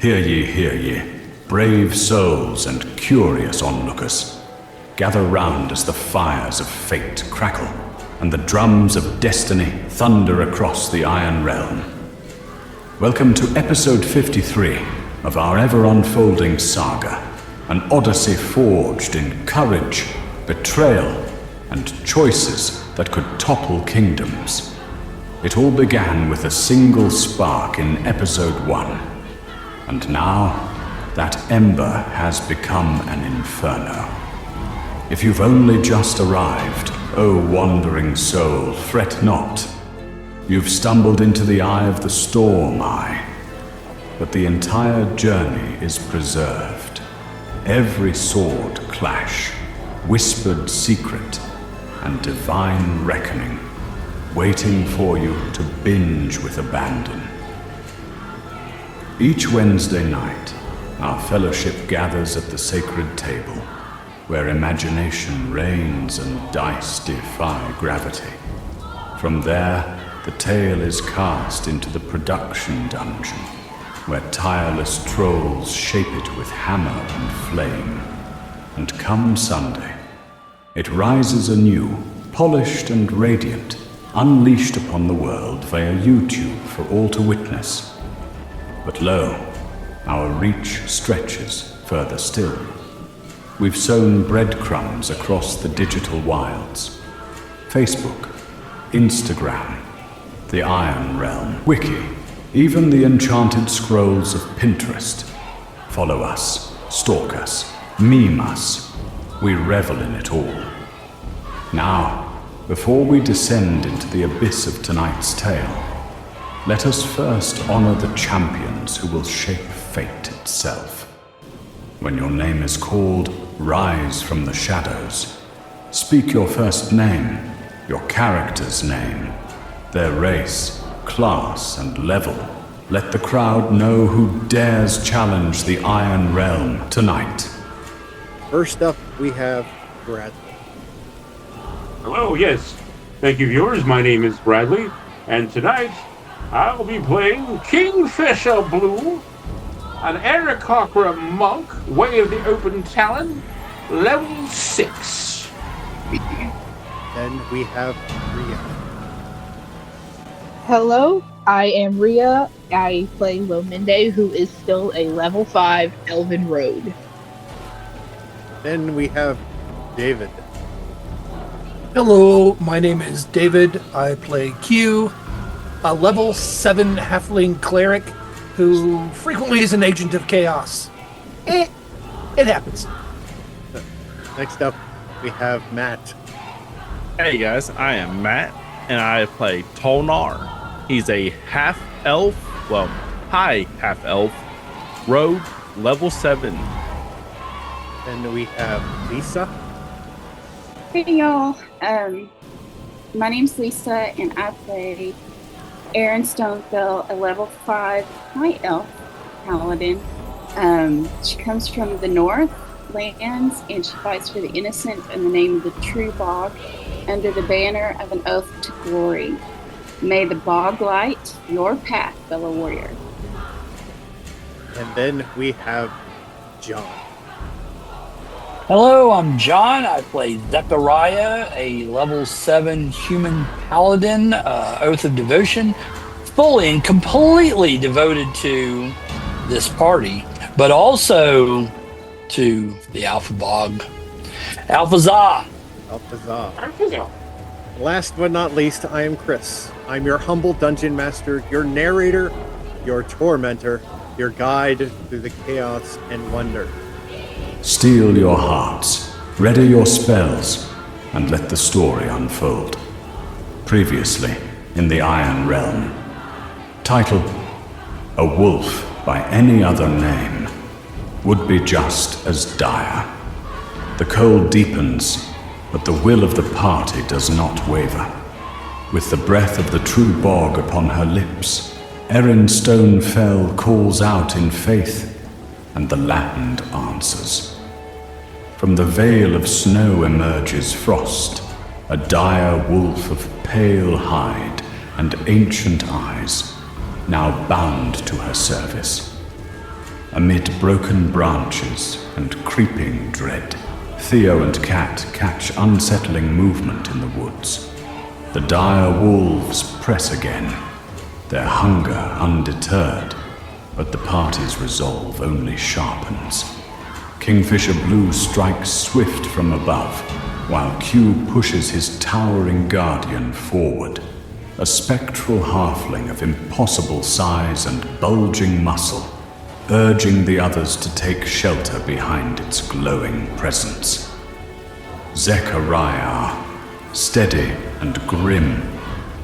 hear ye, brave souls and curious onlookers. Gather round as the fires of fate crackle, and the drums of destiny thunder across the Iron Realm. Welcome to episode 53 of our ever-unfolding saga, an odyssey forged in courage, betrayal, and choices that could topple kingdoms. It all began with a single spark in episode 1, and now that ember has become an inferno. If you've only just arrived, O wandering soul, fret not. You've stumbled into the eye of the storm, but the entire journey is preserved. Every sword clash, whispered secret, and divine reckoning, waiting for you to binge with abandon. Each Wednesday night, our fellowship gathers at the sacred table, where imagination reigns and dice defy gravity. From there, the tale is cast into the production dungeon, where tireless trolls shape it with hammer and flame. And come Sunday, it rises anew, polished and radiant, unleashed upon the world via YouTube for all to witness. But lo, our reach stretches further still. We've sown breadcrumbs across the digital wilds. Facebook, Instagram, the Iron Realm, Wiki, even the enchanted scrolls of Pinterest. Follow us, stalk us, meme us. We revel in it all. Now, before we descend into the abyss of tonight's tale, let us first honor the champions who will shape fate itself. When your name is called, rise from the shadows. Speak your first name, your character's name, their race, class, and level. Let the crowd know who dares challenge the Iron Realm tonight. First up, we have Bradley. Hello, yes. Thank you, viewers. My name is Bradley, and tonight I'll be playing Kingfisher Blue, an Aarakocra monk, Way of the Open Talon, level 6. Then we have Rhea. Hello, I am Rhea. I play Lominde, who is still a level 5 Elven Rogue. Then we have David. Hello, my name is David. I play Q, a level 7 halfling cleric who frequently is an agent of chaos. It happens. Next up, we have Matt. Hey guys, I am Matt, and I play Tolnar. He's a half-elf, high half-elf, rogue, level 7. Then we have Lisa. Hey y'all, my name's Lisa and I play Erin Stonefell, a level 5 high elf paladin. She comes from the North lands and she fights for the innocent in the name of the true bog under the banner of an oath to glory. May the bog light your path, fellow warrior. And then we have John. Hello, I'm John. I play Zechariah, a level 7 human paladin, Oath of Devotion, fully and completely devoted to this party, but also to the Alpha Bog. Alphazah! Alphazah. Last but not least, I am Chris. I'm your humble dungeon master, your narrator, your tormentor, your guide through the chaos and wonder. Steel your hearts, ready your spells, and let the story unfold. Previously, in the Iron Realm. Title, A Wolf by any other name, would be just as dire. The cold deepens, but the will of the party does not waver. With the breath of the true bog upon her lips, Erin Stonefell calls out in faith, and the land answers. From the veil of snow emerges frost, a dire wolf of pale hide and ancient eyes, now bound to her service. Amid broken branches and creeping dread, Theo and Cat catch unsettling movement in the woods. The dire wolves press again, their hunger undeterred, but the party's resolve only sharpens. Kingfisher Blue strikes swift from above, while Q pushes his towering guardian forward, a spectral halfling of impossible size and bulging muscle, urging the others to take shelter behind its glowing presence. Zechariah, steady and grim,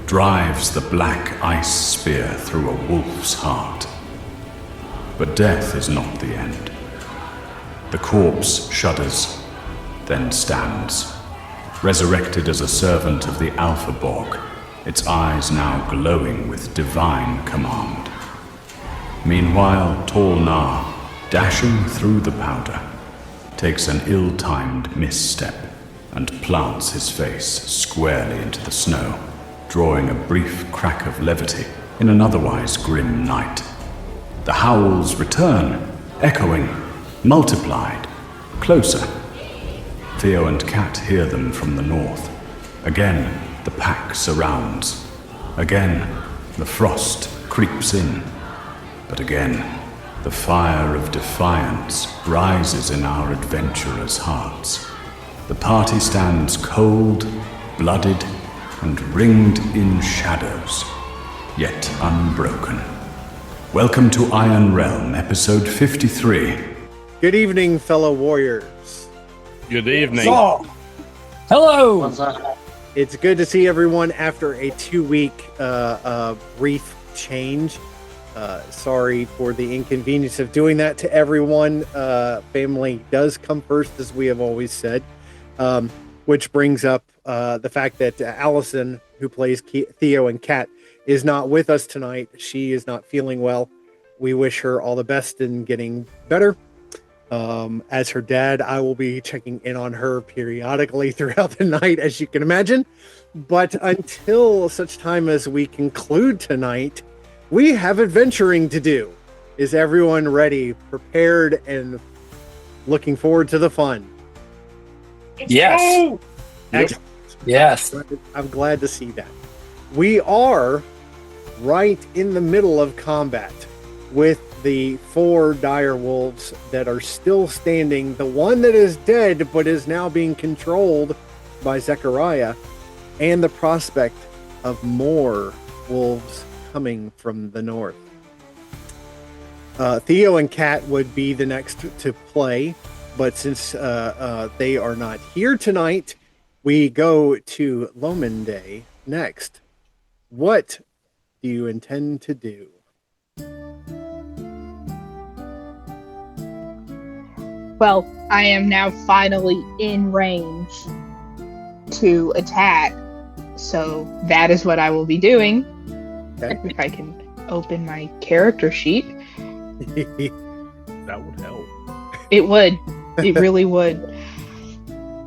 drives the black ice spear through a wolf's heart. But death is not the end. The corpse shudders, then stands, resurrected as a servant of the Alpha Borg, its eyes now glowing with divine command. Meanwhile, Tall Nar, dashing through the powder, takes an ill-timed misstep and plants his face squarely into the snow, drawing a brief crack of levity in an otherwise grim night. The howls return, echoing, multiplied, closer. Theo and Cat hear them from the north. Again, the pack surrounds. Again, the frost creeps in. But again, the fire of defiance rises in our adventurers' hearts. The party stands cold, blooded, and ringed in shadows, yet unbroken. Welcome to Iron Realm, episode 53. Good evening, fellow warriors. Good evening. Hello. It's good to see everyone after a 2-week brief change. Sorry for the inconvenience of doing that to everyone. Family does come first, as we have always said. Which brings up the fact that Allison, who plays Theo and Kat, is not with us tonight. She is not feeling well. We wish her all the best in getting better. As her dad, I will be checking in on her periodically throughout the night, as you can imagine. But until such time as we conclude tonight, we have adventuring to do. Is everyone ready, prepared, and looking forward to the fun? Yes. Excellent. Yes. I'm glad to see that. We are right in the middle of combat with the 4 dire wolves that are still standing. The one that is dead but is now being controlled by Zechariah, and the prospect of more wolves coming from the north. Theo and Kat would be the next to play, but since they are not here tonight, we go to Lominde next. What do you intend to do? Well, I am now finally in range to attack, so that is what I will be doing. Okay. If I can open my character sheet. That would help. It would. It really would.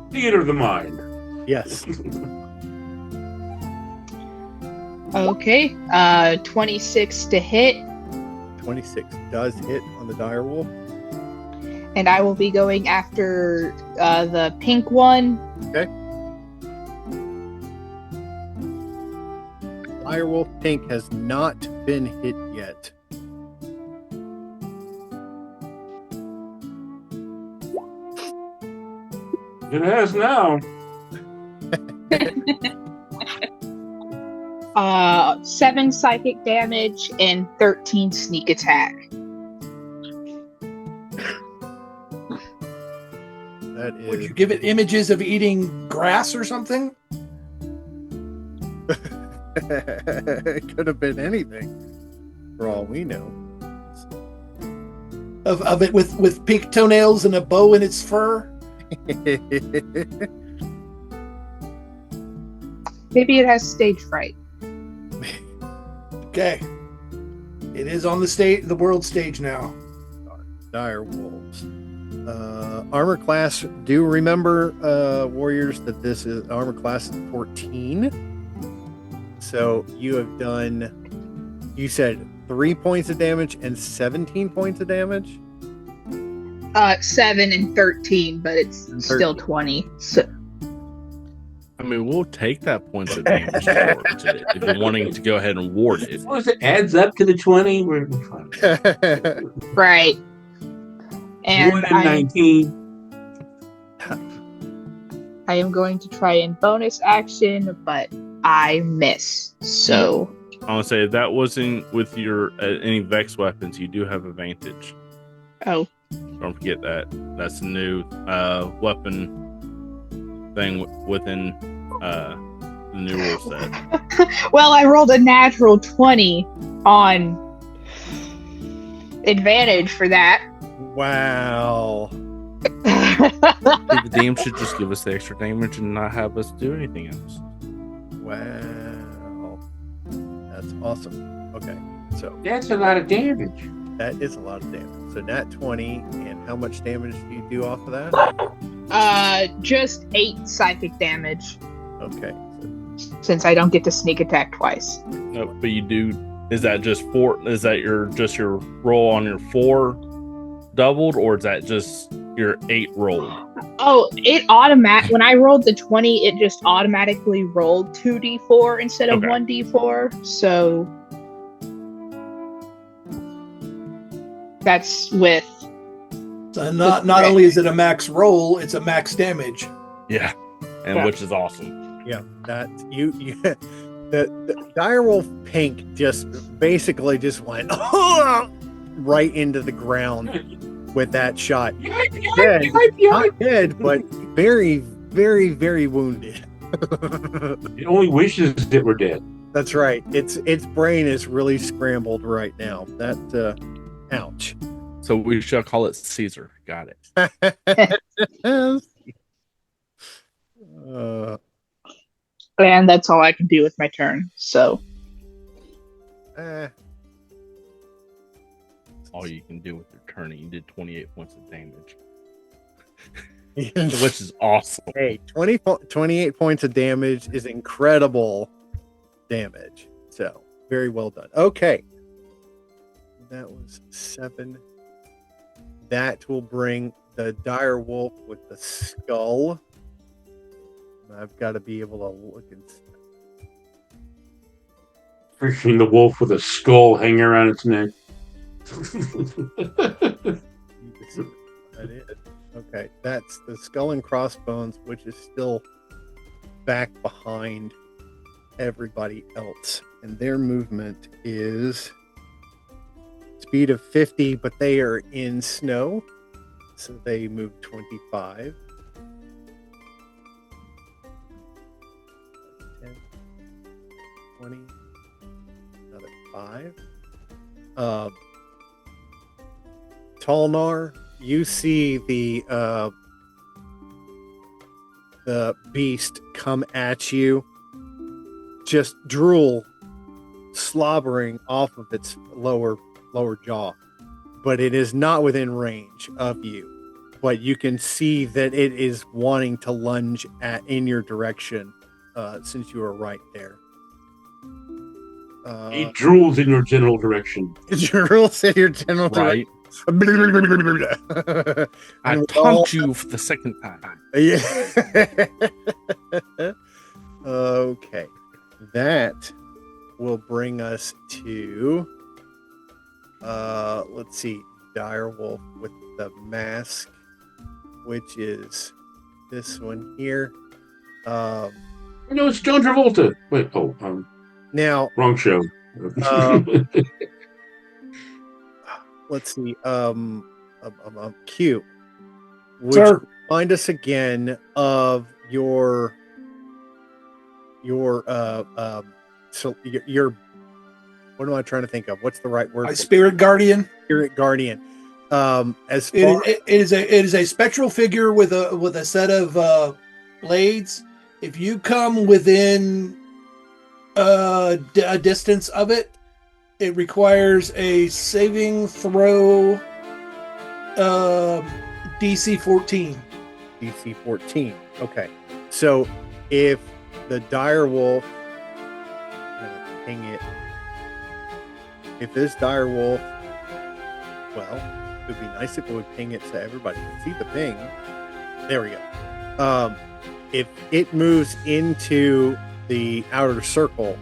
Theater of the mind. Yes. Okay. 26 to hit, 26 does hit on the dire wolf. and I will be going after the pink one. Okay. Direwolf Pink has not been hit yet. It has now. 7 psychic damage and 13 sneak attack. That Would is. you give it images of eating grass or something? It could have been anything, for all we know. Of it with pink toenails and a bow in its fur? Maybe it has stage fright. Okay. It is on the world stage now. Dire wolves. Armor class. Do remember, warriors, that this is armor class 14. So you have done. You said 3 points of damage and 17 points of damage. 7 and 13, but it's still 20. So I mean, we'll take that points of damage towards it if you're wanting to go ahead and ward it. As long as it adds up to the 20, we're fine. right. And 1 and 19. I am going to try and bonus action, but I miss. So I want to say if that wasn't with your any Vex weapons, you do have advantage. oh, Don't forget that. That's a new weapon thing within the new rule set. well, I rolled a natural 20 on advantage for that. Wow. The DM should just give us the extra damage and not have us do anything else. Wow. That's awesome. Okay. So That's a lot of damage. that is a lot of damage. So nat 20, and how much damage do you do off of that? Just 8 psychic damage Okay. since I don't get to sneak attack twice. No, but you do. Is that just 4? Is that your roll on your 4 doubled, or is that just your 8 rolled? Oh, when I rolled the 20, it just automatically rolled 2d4 instead of Okay. 1d4. So that's with So not only is it a max roll, it's a max damage. Yeah, and Yeah. which is awesome. Yeah. That you the direwolf pink just basically just went right into the ground with that shot. Dead. Not dead, but very, very, very wounded. It only wishes it were dead. That's right. Its brain is really scrambled right now. That ouch. So we shall call it Caesar. Got it. and that's all I can do with my turn. So All you can do with your turn. You did 28 points of damage, Hey, which is awesome. 28 points of damage is incredible damage. So very well done. Okay. That was 7. That will bring the dire wolf with the skull. I've got to be able to look and see. Freaking the wolf with a skull hanging around its neck. That is. Okay, that's the skull and crossbones, which is still back behind everybody else. And their movement is speed of 50, but they are in snow. So they move 25. 10, 20, another 5. Talnar, you see the beast come at you, just drool slobbering off of its lower jaw, but it is not within range of you. But you can see that it is wanting to lunge in your direction, since you are right there. It drools in your general direction. Drools in your general Right. direction. I And taunt you for the second time. Yeah. Okay. That will bring us to let's see, Direwolf with the mask, which is this one here. No, it's John Travolta. Wait, Now wrong show. let's see, Q. Would Sir. you remind us again of your what am I trying to think of? What's the right word? for Spirit Guardian. Spirit Guardian. As It far is a spectral figure with a set of blades. If you come within a distance of it, it requires a saving throw, DC 14. DC 14. Okay. So if the dire wolf, I'm gonna ping it. If this dire wolf, well, would be nice if it would ping it so everybody can see the ping. There we go. If it moves into the outer circle,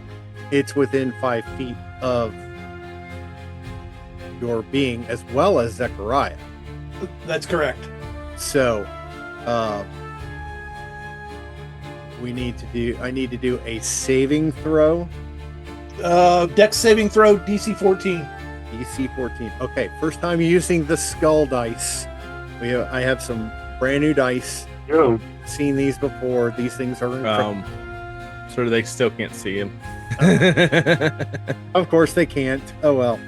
it's within 5 feet of your being as well as Zechariah. That's correct. So, I need to do a saving throw. Dex saving throw, DC 14. DC 14. Okay, first time using the skull dice. I have some brand new dice. Yo. Seen these before. These things are So they still can't see him. Of course they can't. Oh well.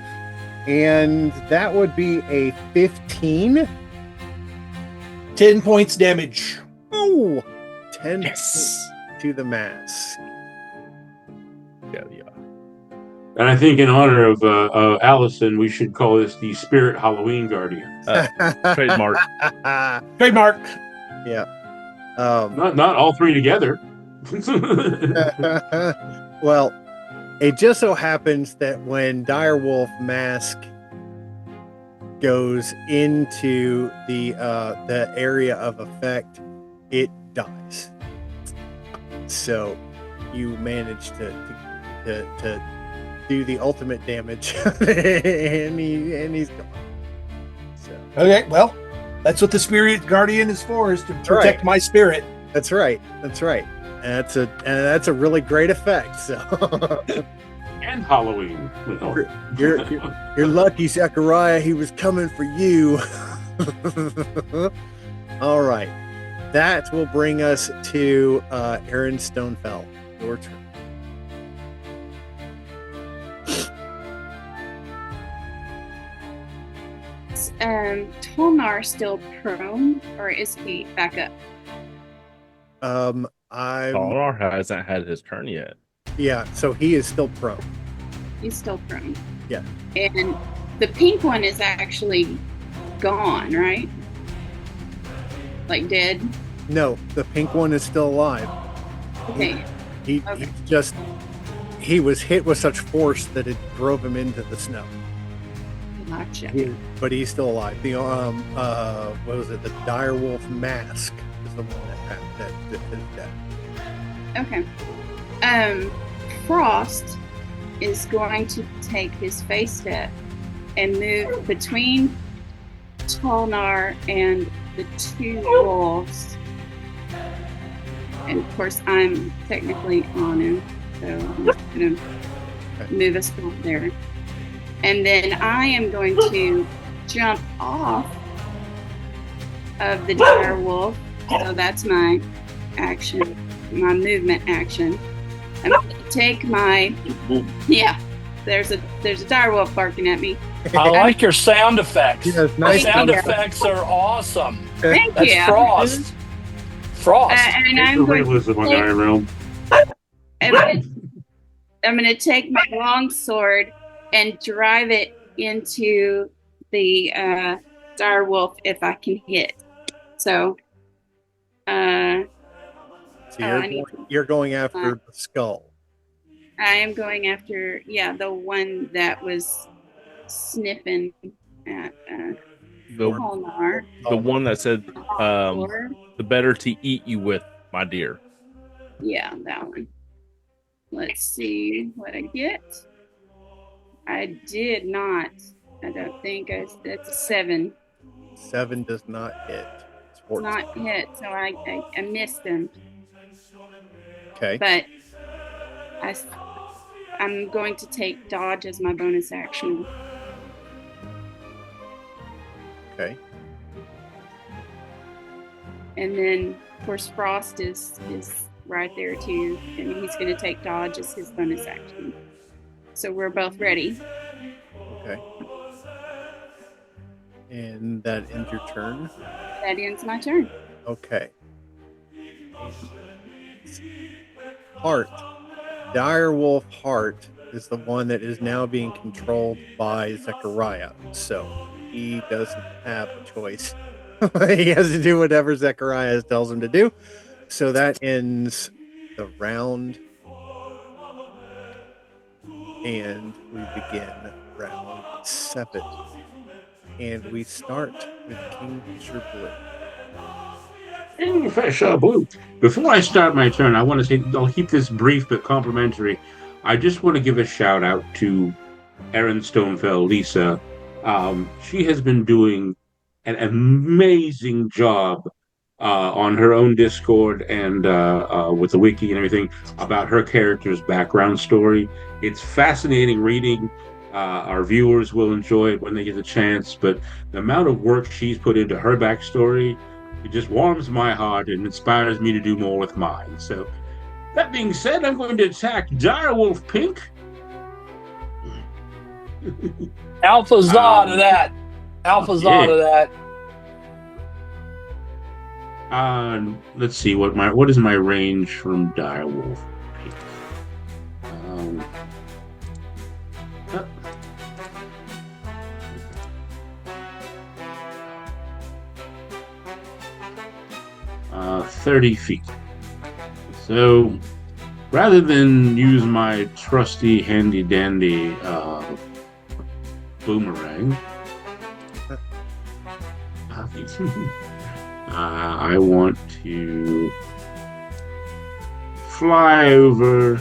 And that would be a 15. 10 points damage. Oh, 10 Yes. to the mask. Yeah. And I think in honor of Allison, we should call this the Spirit Halloween Guardian. Trademark. Trademark. Yeah. Not all three together. Well, it just so happens that when Direwolf Mask goes into the area of effect, it dies. So you manage to do the ultimate damage, and he's gone. So Okay, well, that's what the Spirit Guardian is for, is to protect my spirit. that's right. And that's a really great effect. So And Halloween. you're lucky, Zechariah. He was coming for you. All right, that will bring us to Aaron Stonefell. Your turn. Tolnar still prone, or is he back up? Tolnar hasn't had his turn yet. Yeah, so he is still prone. He's still prone. Yeah. And the pink one is actually gone, right? Like dead? No, the pink one is still alive. Okay. He was hit with such force that it drove him into the snow. Gotcha. But he's still alive. The what was it? The Direwolf Mask is the one that is dead. Okay. Frost is going to take his face step and move between Tolnar and the two wolves. And of course, I'm technically on him, so I'm just going to move us over there. And then I am going to jump off of the dire wolf. So that's my action, my movement action. I'm going to take my, there's a dire wolf barking at me. I like your sound effects. Yes, nice Sound sound effects are awesome. Thank That's you. Frost. Frost. And The I'm going realism on the Iron Realm. I'm going to take my long sword and drive it into the dire wolf if I can hit. So, You're going after the skull. I am going after, the one that was sniffing at Tolnar. The one that said, the better to eat you with, my dear. Yeah, that one. Let's see what I get. I did not. I don't think that's a 7. 7 does not hit. It's 14. Not hit, so I missed him. Okay. But I'm going to take dodge as my bonus action. Okay. And then, of course, Frost is right there too, and he's going to take dodge as his bonus action. So we're both ready. Okay. And that ends your turn? That ends my turn. Okay. Heart. Direwolf Heart is the one that is now being controlled by Zechariah. So he doesn't have a choice. He has to do whatever Zechariah tells him to do. So that ends the round. And we begin round 7. and we start with Kingfisher Blue. Kingfisher Blue. Before I start my turn, I want to say I'll keep this brief but complimentary. I just want to give a shout out to Erin Stonefell, Lisa. She has been doing an amazing job on her own Discord and with the wiki and everything about her character's background story. It's fascinating reading. Our viewers will enjoy it when they get the chance, but the amount of work she's put into her backstory, it just warms my heart and inspires me to do more with mine. So, that being said, I'm going to attack Direwolf Pink. Alpha Zod to that. Alpha Zod to that. Let's see what is my range from Direwolf. 30 feet. So rather than use my trusty handy dandy boomerang, I want to fly over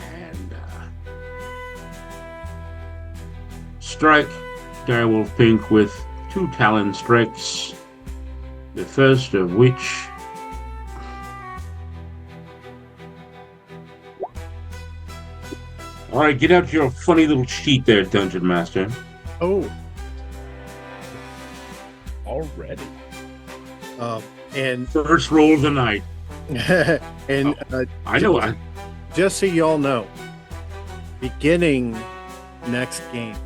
and strike Direwolf Pink with 2 Talon strikes, the first of which all right, get out your funny little sheet there, Dungeon Master. Oh. Already. And first roll of the night. and I know. Just so y'all know, beginning next game,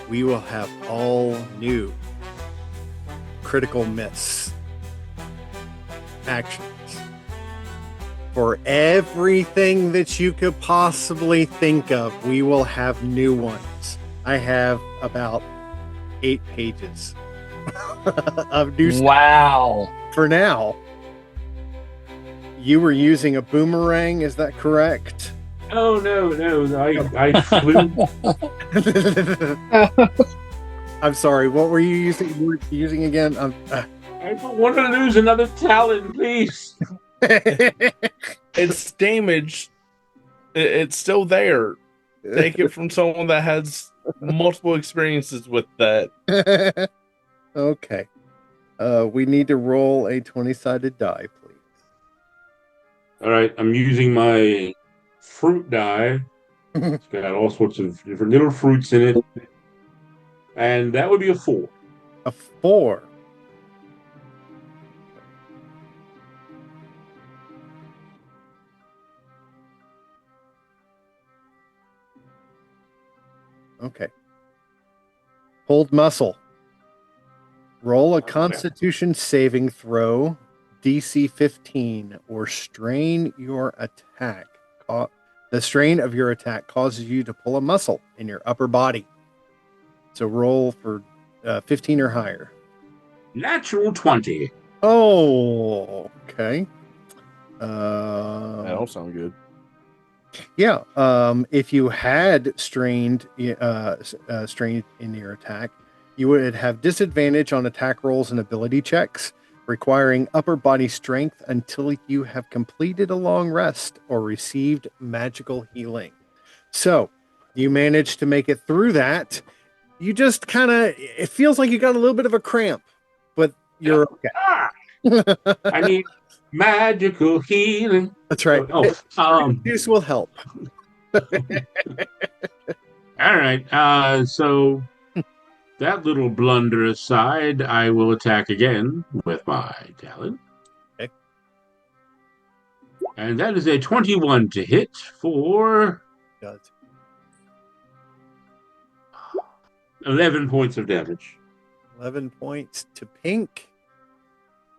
we will have all new critical miss actions for everything that you could possibly think of. We will have new ones. I have about 8 pages of new stuff. Wow. For now, you were using a boomerang, is that correct? Oh no, I flew. I'm sorry, what were you using? You were using again? I don't want to lose another talent, please. It's damaged. It's still there. Take it from someone that has multiple experiences with that. Okay. We need to roll a 20-sided die, please. All right, I'm using my fruit die. It's got all sorts of different little fruits in it. And that would be a 4. A 4. Okay. Hold muscle. Roll a Constitution saving throw, DC 15, or strain your attack. The strain of your attack causes you to pull a muscle in your upper body. So roll for 15 or higher. Natural 20. Oh, okay. That all sound good. Yeah. If you had strained in your attack, you would have disadvantage on attack rolls and ability checks, requiring upper body strength until you have completed a long rest or received magical healing. So you managed to make it through that. You just it feels like you got a little bit of a cramp, but you're okay. I need magical healing. That's right. This will help. All right. So that little blunder aside, I will attack again with my talent. Okay. And that is a 21 to hit for 11 points of damage. 11 points to Pink.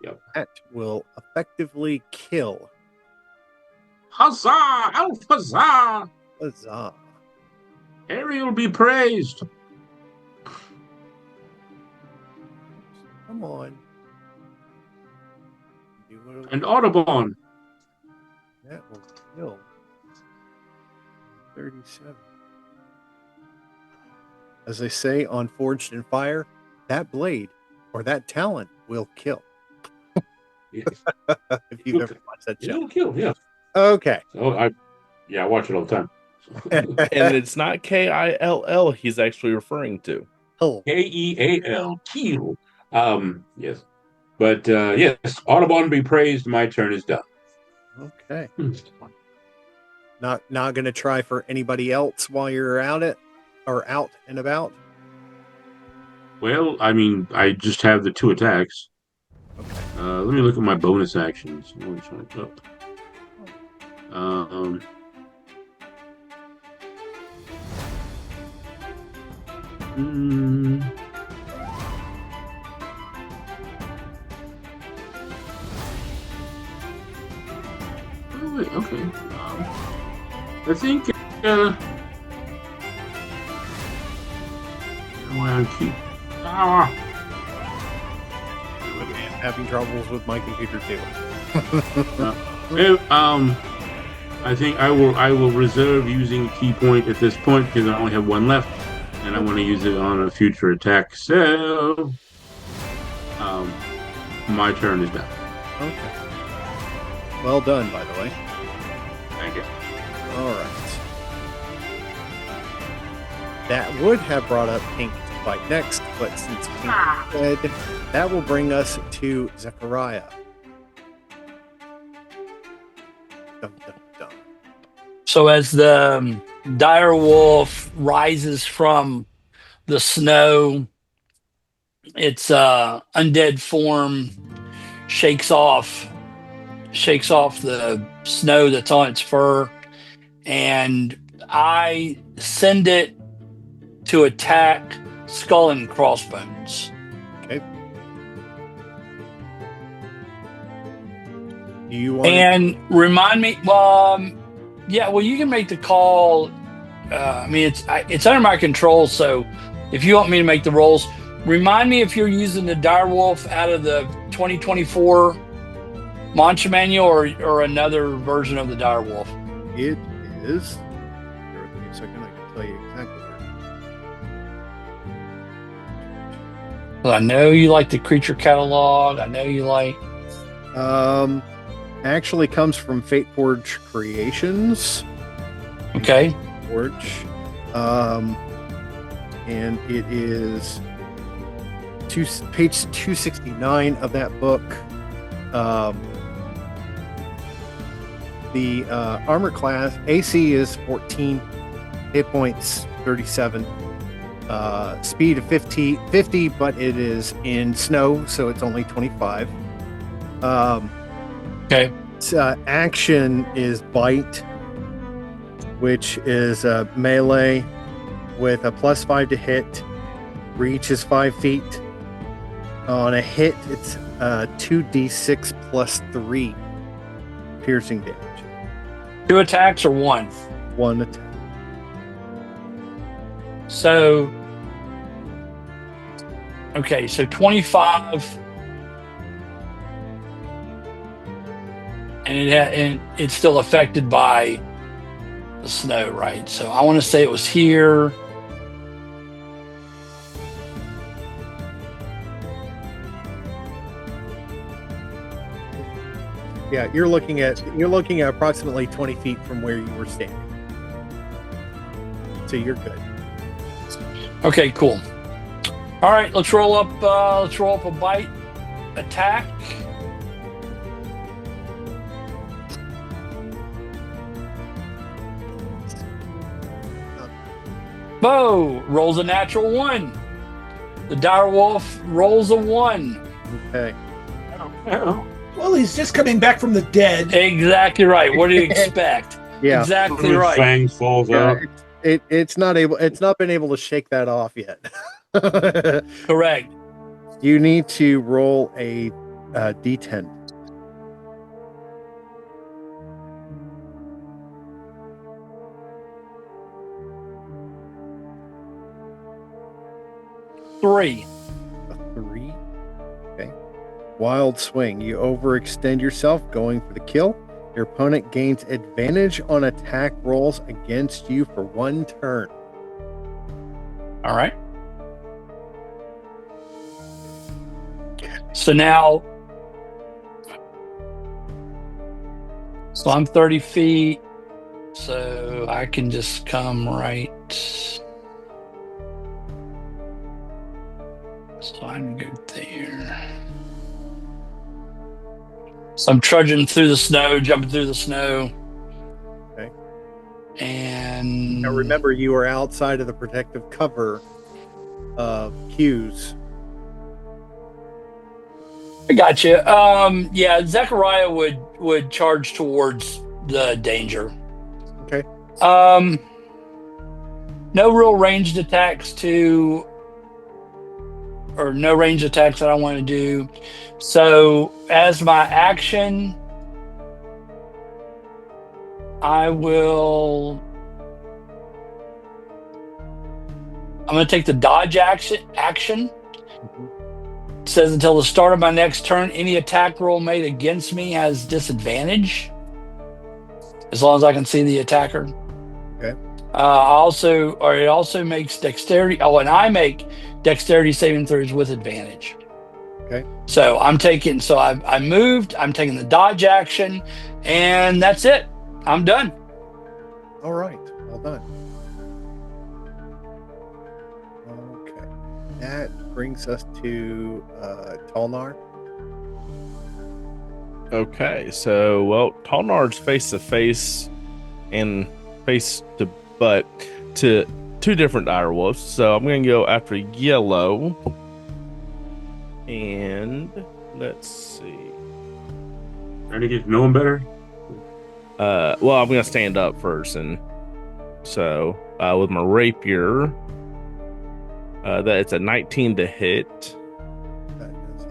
Yep. That will effectively kill. Huzzah! Elf huzzah! Huzzah. Ariel be praised. Come on. And Audubon. That will kill. 37. As they say on Forged in Fire, that blade or that talent will kill. Yes. If you've ever watched that show. It'll kill, yeah. Okay. Oh, I watch it all the time. And it's not Kill he's actually referring to. Oh, Keal, kill. Yes. But yes, Audubon be praised. My turn is done. okay. Not gonna try for anybody else while you're out and about. Well, I mean, I just have the 2 attacks. Let me look at my bonus actions. Oh, wait, okay. I think I keep. I'm having troubles with my computer too. I think I will reserve using a key point at this point because I only have 1 left, and I want to use it on a future attack. So, my turn is done. Okay. Well done, by the way. Thank you. All right. That would have brought up Pink to fight next, but since Pink is dead, that will bring us to Zechariah. Dum, dum, dum. So as the dire wolf rises from the snow, its undead form shakes off the snow that's on its fur, and I send it to attack Skull and Crossbones. Okay. Do you want? And remind me, yeah, well, you can make the call. I mean, it's under my control, so if you want me to make the rolls, remind me if you're using the direwolf out of the 2024 Mancha manual or another version of the direwolf. It is. Bear with me a second. I can tell you exactly where. Well, I know you like the creature catalog. I know you like. Actually comes from Fate Forge Creations. Okay. Forge. And it is page 269 of that book. The armor class AC is 14, hit points 37, speed of 50, but it is in snow, so it's only 25. Okay. Action is bite, which is melee with a +5 to hit. Reach is 5 feet. On a hit, it's 2d6 +3 piercing damage. 2 attacks or 1? 1 attack. So, okay, so 25, and it's still affected by the snow, right? So I want to say it was here. Yeah, you're looking at approximately 20 feet from where you were standing. So you're good. Okay, cool. All right, let's roll up a bite attack. Bo rolls a natural 1. The direwolf rolls a 1. Okay. Well, he's just coming back from the dead. Exactly right. What do you expect? Yeah. Exactly right. Fang falls out. It's not been able to shake that off yet. Correct. You need to roll a d10. Three. A 3. Okay. Wild swing. You overextend yourself going for the kill. Your opponent gains advantage on attack rolls against you for 1 turn. All right. So now, so I'm 30 feet, so I can just come right. So I can go there. So I'm trudging through the snow, jumping through the snow. Okay. And Now remember, you are outside of the protective cover of Q's. I got you. Yeah, Zechariah would charge towards the danger. Okay. No real ranged attacks no ranged attacks that I want to do. So as my action, I'm going to take the dodge action. It says until the start of my next turn, any attack roll made against me has disadvantage, as long as I can see the attacker. Okay. It also makes dexterity. Oh, and I make dexterity saving throws with advantage. Okay. So I'm taking. So I moved. I'm taking the dodge action, and that's it. I'm done. All right. Well done. Okay. That brings us to Tolnar. Okay, so well, Talnard's face to face and face to butt to two different dire wolves. So I'm gonna go after yellow. And let's see. Trying to get to know him better. Well, I'm gonna stand up first, and so with my rapier, that it's a 19 to hit. That does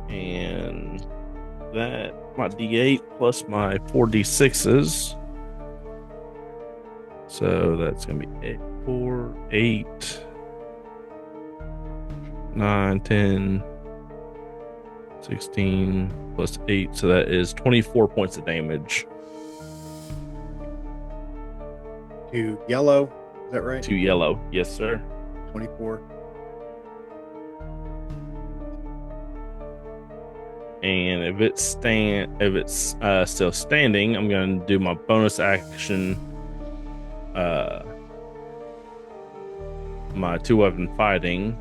hit. And that my D8 plus my 4D6s. So that's gonna be 4, 8, 9, 10, 16 plus 8. So that is 24 points of damage. To yellow. Is that right? To yellow. Yes, sir. 24. And if it's still standing, I'm going to do my bonus action. My 2-weapon fighting,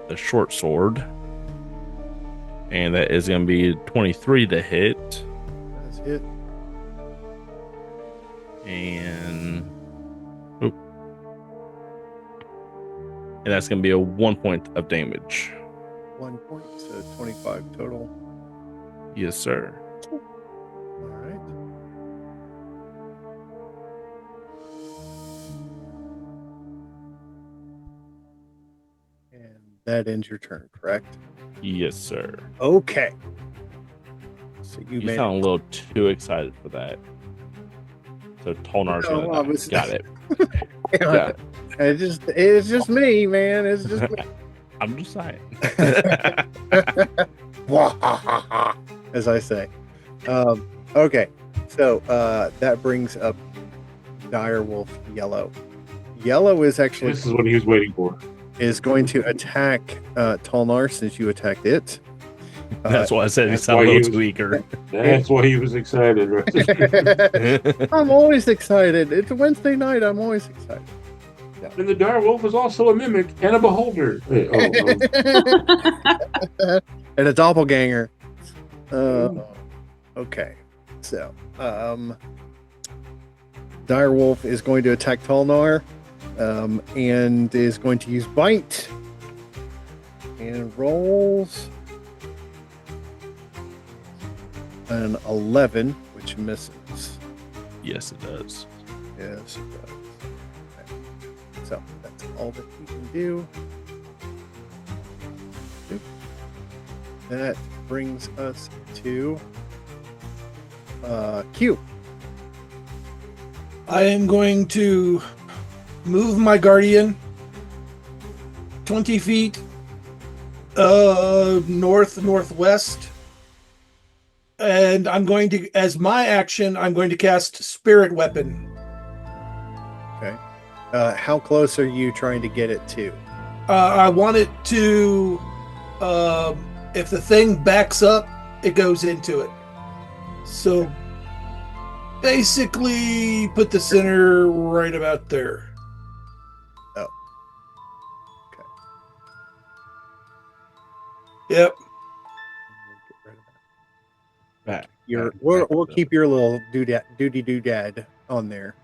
the short sword, and that is going to be 23 to hit. That's hit. And that's going to be a 1 point of damage. 1 point, so 25 total. Yes, sir. All right. And that ends your turn, correct? Yes, sir. Okay. So you You made sound a little too excited for that. So Tolnar's No, gonna I die. was- Got it. it. Got it. It's just me, man. It's just me. I'm just saying. As I say. Okay. So that brings up Direwolf Yellow. Yellow is actually This is what he was waiting for. is going to attack Tolnar since you attacked it. That's why I said he that's sounded a why he little too was- eager. That's why he was excited. Right? I'm always excited. It's a Wednesday night. I'm always excited. And the direwolf is also a mimic and a beholder. And a doppelganger. Okay. So, Direwolf is going to attack Tolnar and is going to use Bite and rolls an 11, which misses. Yes, it does. Yes, it does. Okay. So, that's all that he can do. That brings us to Q. I am going to move my guardian 20 feet northwest, and I'm going to, as my action, I'm going to cast Spirit Weapon. How close are you trying to get it to? I want it to. If the thing backs up, it goes into it. So basically, put the center right about there. Oh. Okay. Yep. Get rid of Back, that. back, We'll back. keep your little doodad on there.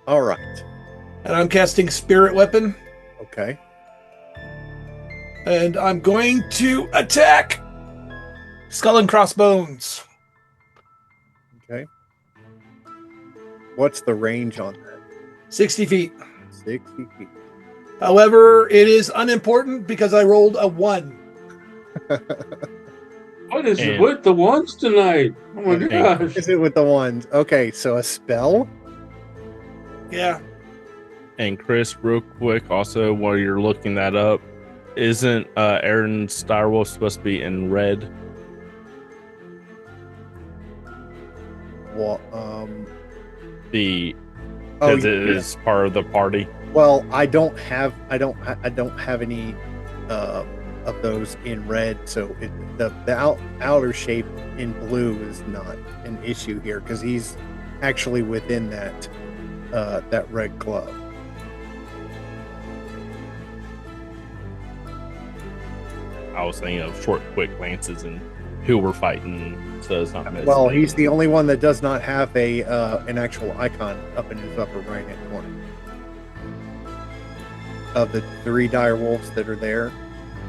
All right. And I'm casting Spirit Weapon. Okay. And I'm going to attack Skull and Crossbones. Okay. What's the range on that? 60 feet. 60 feet. However, it is unimportant because I rolled a 1. What is it And- with the ones tonight? Oh my And- gosh. Is it with the ones? Okay, so a spell? Yeah. And Chris, real quick, also while you're looking that up, isn't Aaron's direwolf supposed to be in red? Well, The oh, because it is part of the party. well, I don't have any of those in red, so the outer shape in blue is not an issue here because he's actually within that red club. I was thinking of short, quick glances and who we're fighting, so it's not. Well, he's the only one that does not have a an actual icon up in his upper right hand corner. Of the 3 dire wolves that are there,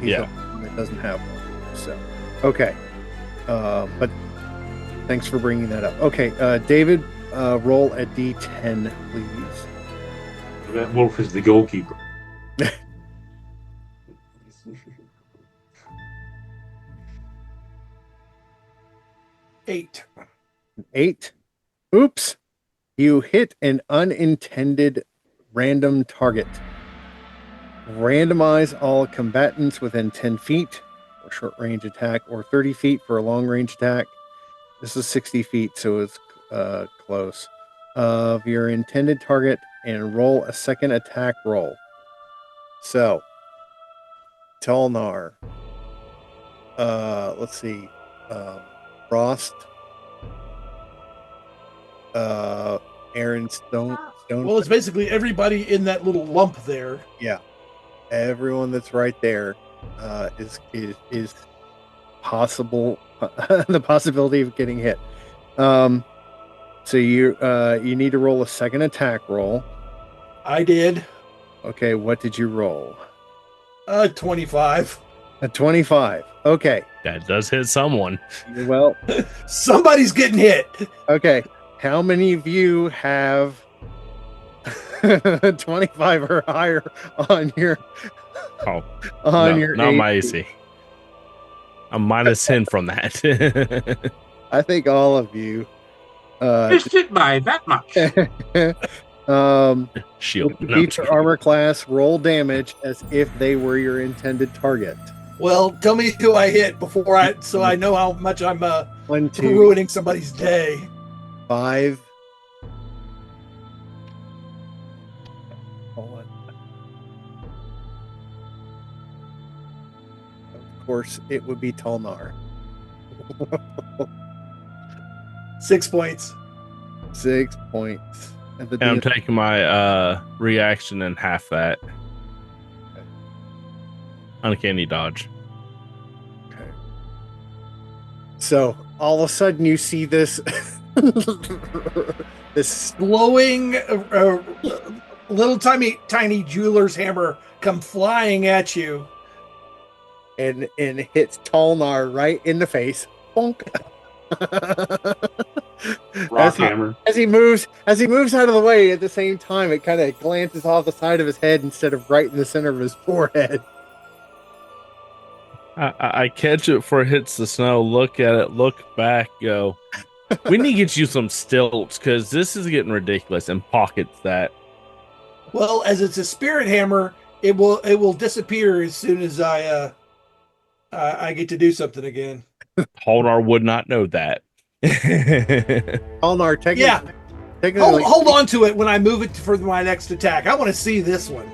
he's Yeah. the only one that doesn't have one. So, okay, but thanks for bringing that up. Okay, David, roll a d10, please. That wolf is the goalkeeper. 8. 8. Oops. You hit an unintended random target. Randomize all combatants within 10 feet for short range attack or 30 feet for a long range attack. This is 60 feet, so it's close. Of your intended target and roll a second attack roll. So, Tolnar. Let's see. Frost. Aaron Stone. Well, it's basically everybody in that little lump there. Yeah, everyone that's right there is possible. The possibility of getting hit. So you need to roll a second attack roll. I did. Okay, what did you roll? 25. A 25. Okay. That does hit someone. Well, Somebody's getting hit. okay. How many of you have 25 or higher on your Oh, on no, your not my AC? AC. I'm minus 10 from that. I think all of you. Missed it by that much. Shield. With the No, I'm just feature kidding. armor class, roll damage as if they were your intended target. Well, tell me who I hit so I know how much I'm 1, 2, ruining somebody's day. 5. Hold on. Of course, it would be Tolnar. 6 points. 6 points. And the And I'm DM taking my reaction and half that. Uncanny dodge. Okay. So all of a sudden you see this this Glowing little tiny jeweler's hammer come flying at you. and hits Tolnar right in the face. Bonk. Rock hammer. As he moves out of the way, at the same time it kind of glances off the side of his head instead of right in the center of his forehead. I catch it before it hits the snow, look at it, look back, go, we need to get you some stilts because this is getting ridiculous, and pockets that. Well, as it's a spirit hammer, it will disappear as soon as I get to do something again. Tolnar would not know that. Tolnar, technically, Yeah. technically, Hold on to it when I move it for my next attack. I want to see this one.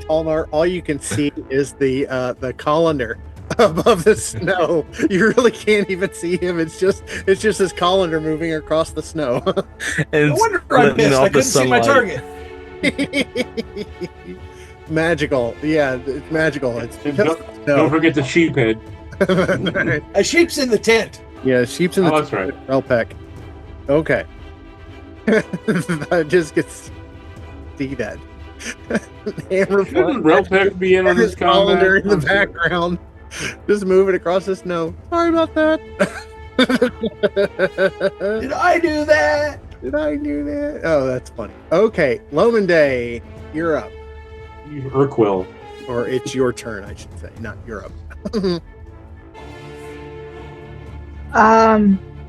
Tolnar, all you can see is the colander above the snow. You really can't even see him. It's just his colander moving across the snow. And No wonder I splitting missed. off I the couldn't see my sunlight. target. Magical. Yeah, it's magical. It's And because don't, of the don't forget the sheep head. snow. A sheep's in the tent. Yeah, sheep's in the Oh, that's right. Relpec. Okay. I just get to see that. Hammer Shouldn't Relpec be in on this colander combat? in the background. Just moving across the snow. Sorry about that. Did I do that? Did I do that? Oh, that's funny. Okay, Lomondé, you're up. Urquell. Or it's your turn, I should say, not you're up.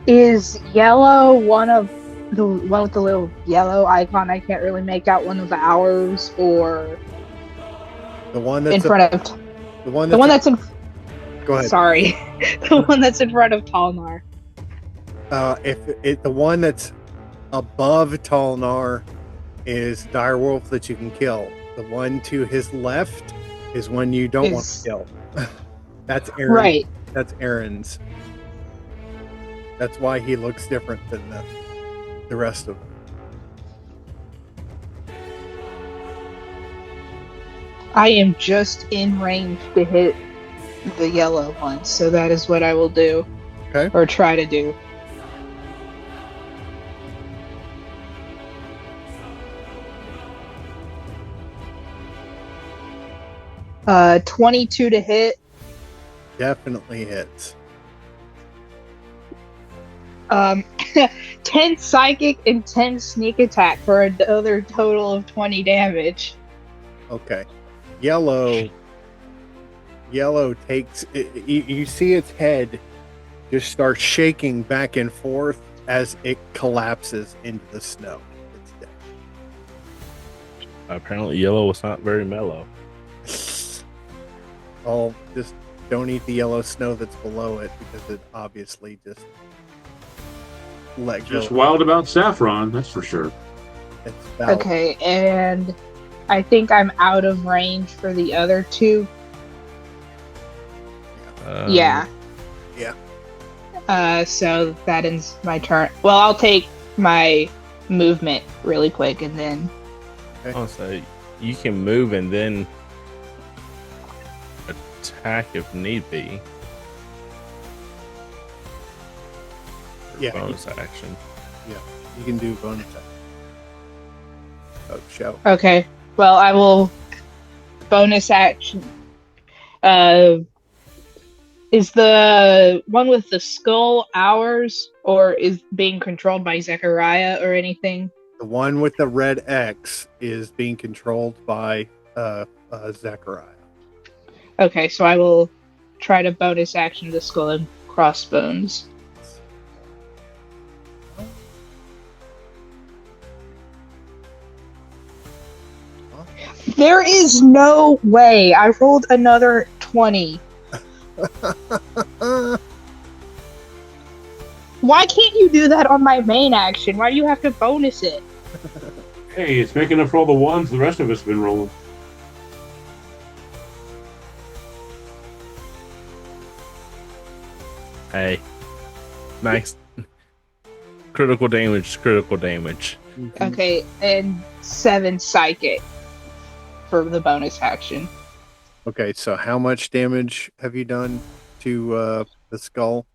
Is yellow one of the one with the little yellow icon? I can't really make out one of the hours or The one that's in front of the one the one that's in. Go ahead. Sorry, the one that's in front of Tolnar. If the one that's above Tolnar is Direwolf that you can kill. The one to his left is one you don't want to kill. That's Aaron. Right. That's Aaron's. That's why he looks different than the rest of them. I am just in range to hit the yellow one, so that is what I will do. Okay. Or try to do. Uh, 22 to hit. Definitely hits. 10 psychic and 10 sneak attack for another total of 20 damage. Okay. Yellow takes you see its head just start shaking back and forth as it collapses into the snow. It's dead. Apparently, yellow was not very mellow. Oh, just don't eat the yellow snow that's below it because it obviously just let go. Just wild about saffron, that's for sure. It's valid. Okay, and I think I'm out of range for the other two. Yeah. So that ends my turn. Well, I'll take my movement really quick and then. I'll say you can move and then attack if need be. Yeah. Bonus action. You can do bonus action. Oh, show. Okay. Well, I will bonus action. Is the one with the skull ours, or is being controlled by Zechariah or anything? The one with the red X is being controlled by Zechariah. Okay, so I will try to bonus action the skull and crossbones. There is no way. I rolled another 20. Why can't you do that on my main action? Why do you have to bonus it? Hey, it's making up for all the ones the rest of us have been rolling. Hey, max critical damage. Critical damage. Okay, and 7 psychic for the bonus action. Okay, so how much damage have you done to the skull?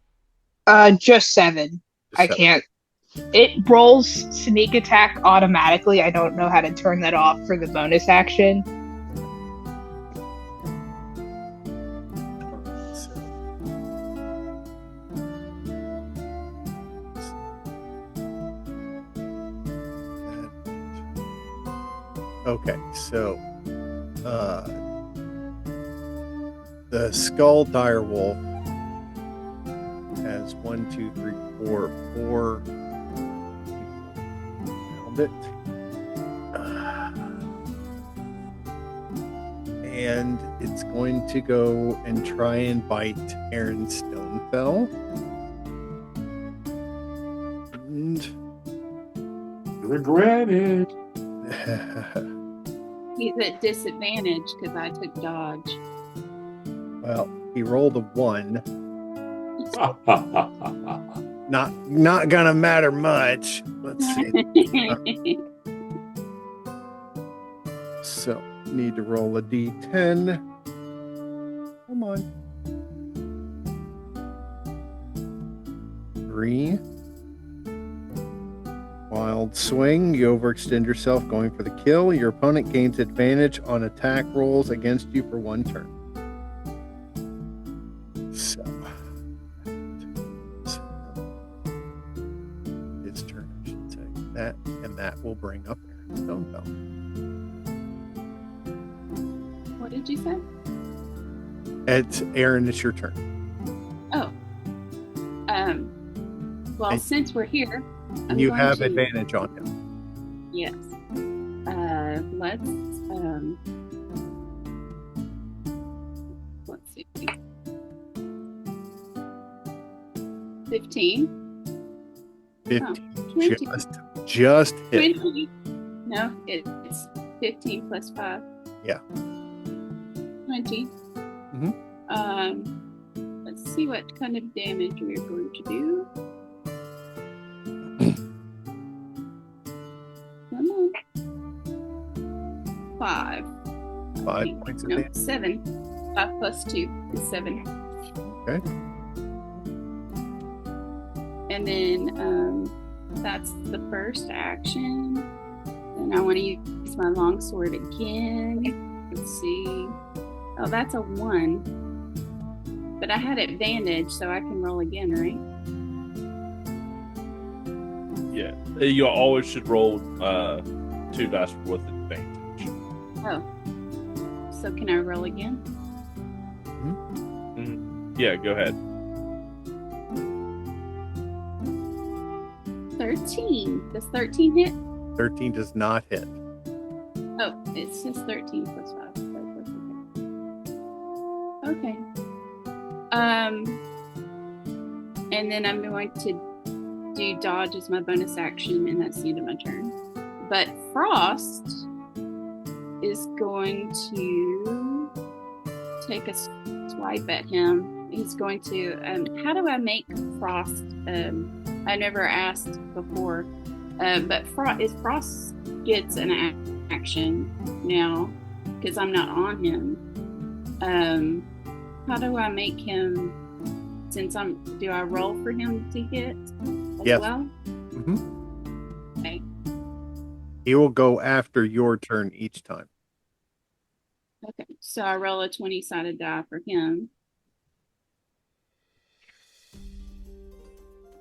Just 7. I can't. It rolls sneak attack automatically. I don't know how to turn that off for the bonus action. Okay, so the skull direwolf has 1, 2, 3, 4 found it. And it's going to go and try and bite Aaron Stonefell. And Regret it. He's at disadvantage because I took dodge. well, he rolled a 1. Not gonna matter much. Let's see. So need to roll a d10. Come on. 3. Wild swing. You overextend yourself going for the kill. Your opponent gains advantage on attack rolls against you for 1 turn. So his turn, I should say. That and that will bring up Aaron Stonefell. What did you say? Aaron, it's your turn. Oh. Well, And- since we're here, I'm You going have to- advantage on him. Yes. Let's see. 15. 15. 20. Just hit. 20. No, it's 15 plus 5. Yeah. 20. Mhm. Let's see what kind of damage we're going to do. Come on. 5. 5 points of No, damage. 7. 5 plus 2 is 7. Okay. And then that's the first action. And I want to use my longsword again. Let's see. Oh, that's a 1. But I had advantage, so I can roll again, right? Yeah, you always should roll 2 dice with advantage. Oh. So can I roll again? Yeah, go ahead. 13. Does 13 hit? 13 does not hit. Oh, it's just 13 plus 5. Okay. And then I'm going to do dodge as my bonus action, and that's the end of my turn. But Frost is going to take a swipe at him. He's going to. How do I make Frost? I never asked before, but Frost gets an action now because I'm not on him. How do I make him? Since do I roll for him to hit as Yes. well? Mhm. Okay. He will go after your turn each time. Okay. So I roll a 20-sided die for him.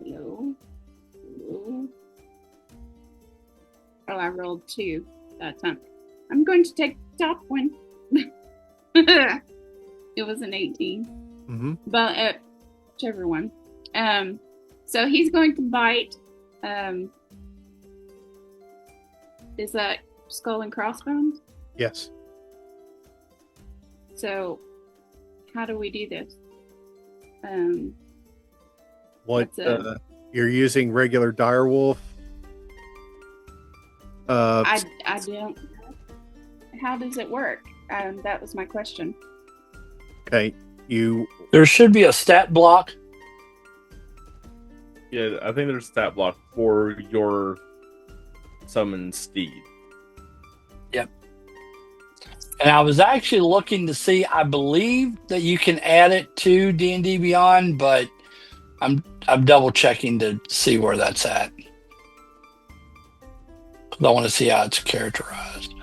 Hello. Hello. Oh, I rolled 2 that time. I'm going to take the top one. It was an 18. Mm-hmm. But whichever one. So he's going to bite. Is that skull and crossbones? Yes. So how do we do this? What That's you're using regular direwolf? I don't. How does it work? That was my question. Okay. You There should be a stat block. Yeah, I think there's a stat block for your summon steed. And I was actually looking to see, I believe that you can add it to D&D Beyond, but I'm double checking to see where that's at. 'Cause I want to see how it's characterized.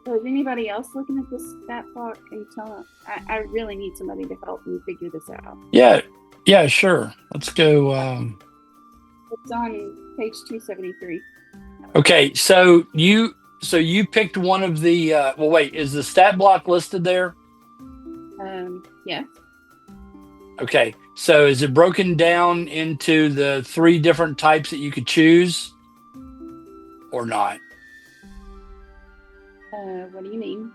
So is anybody else looking at this stat block? Can you tell us? I really need somebody to help me figure this out. Yeah, sure. Let's go. It's on page 273. Okay, so you picked one of the. Well, wait, is the stat block listed there? Yes. Okay, so is it broken down into the 3 different types that you could choose, or not? What do you mean?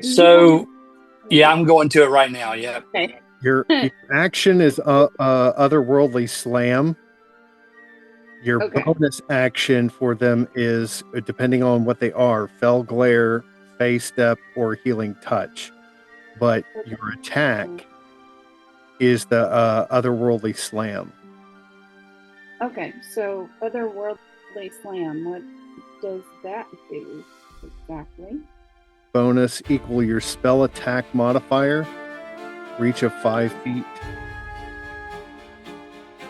So, yeah, I'm going to it right now. Yeah. Okay. Your action is otherworldly slam. Your Okay. bonus action for them is, depending on what they are, fell glare, phase step, or healing touch. But your attack is the otherworldly slam. Okay, so otherworldly slam, what does that do exactly? Bonus equal your spell attack modifier, reach of 5 feet.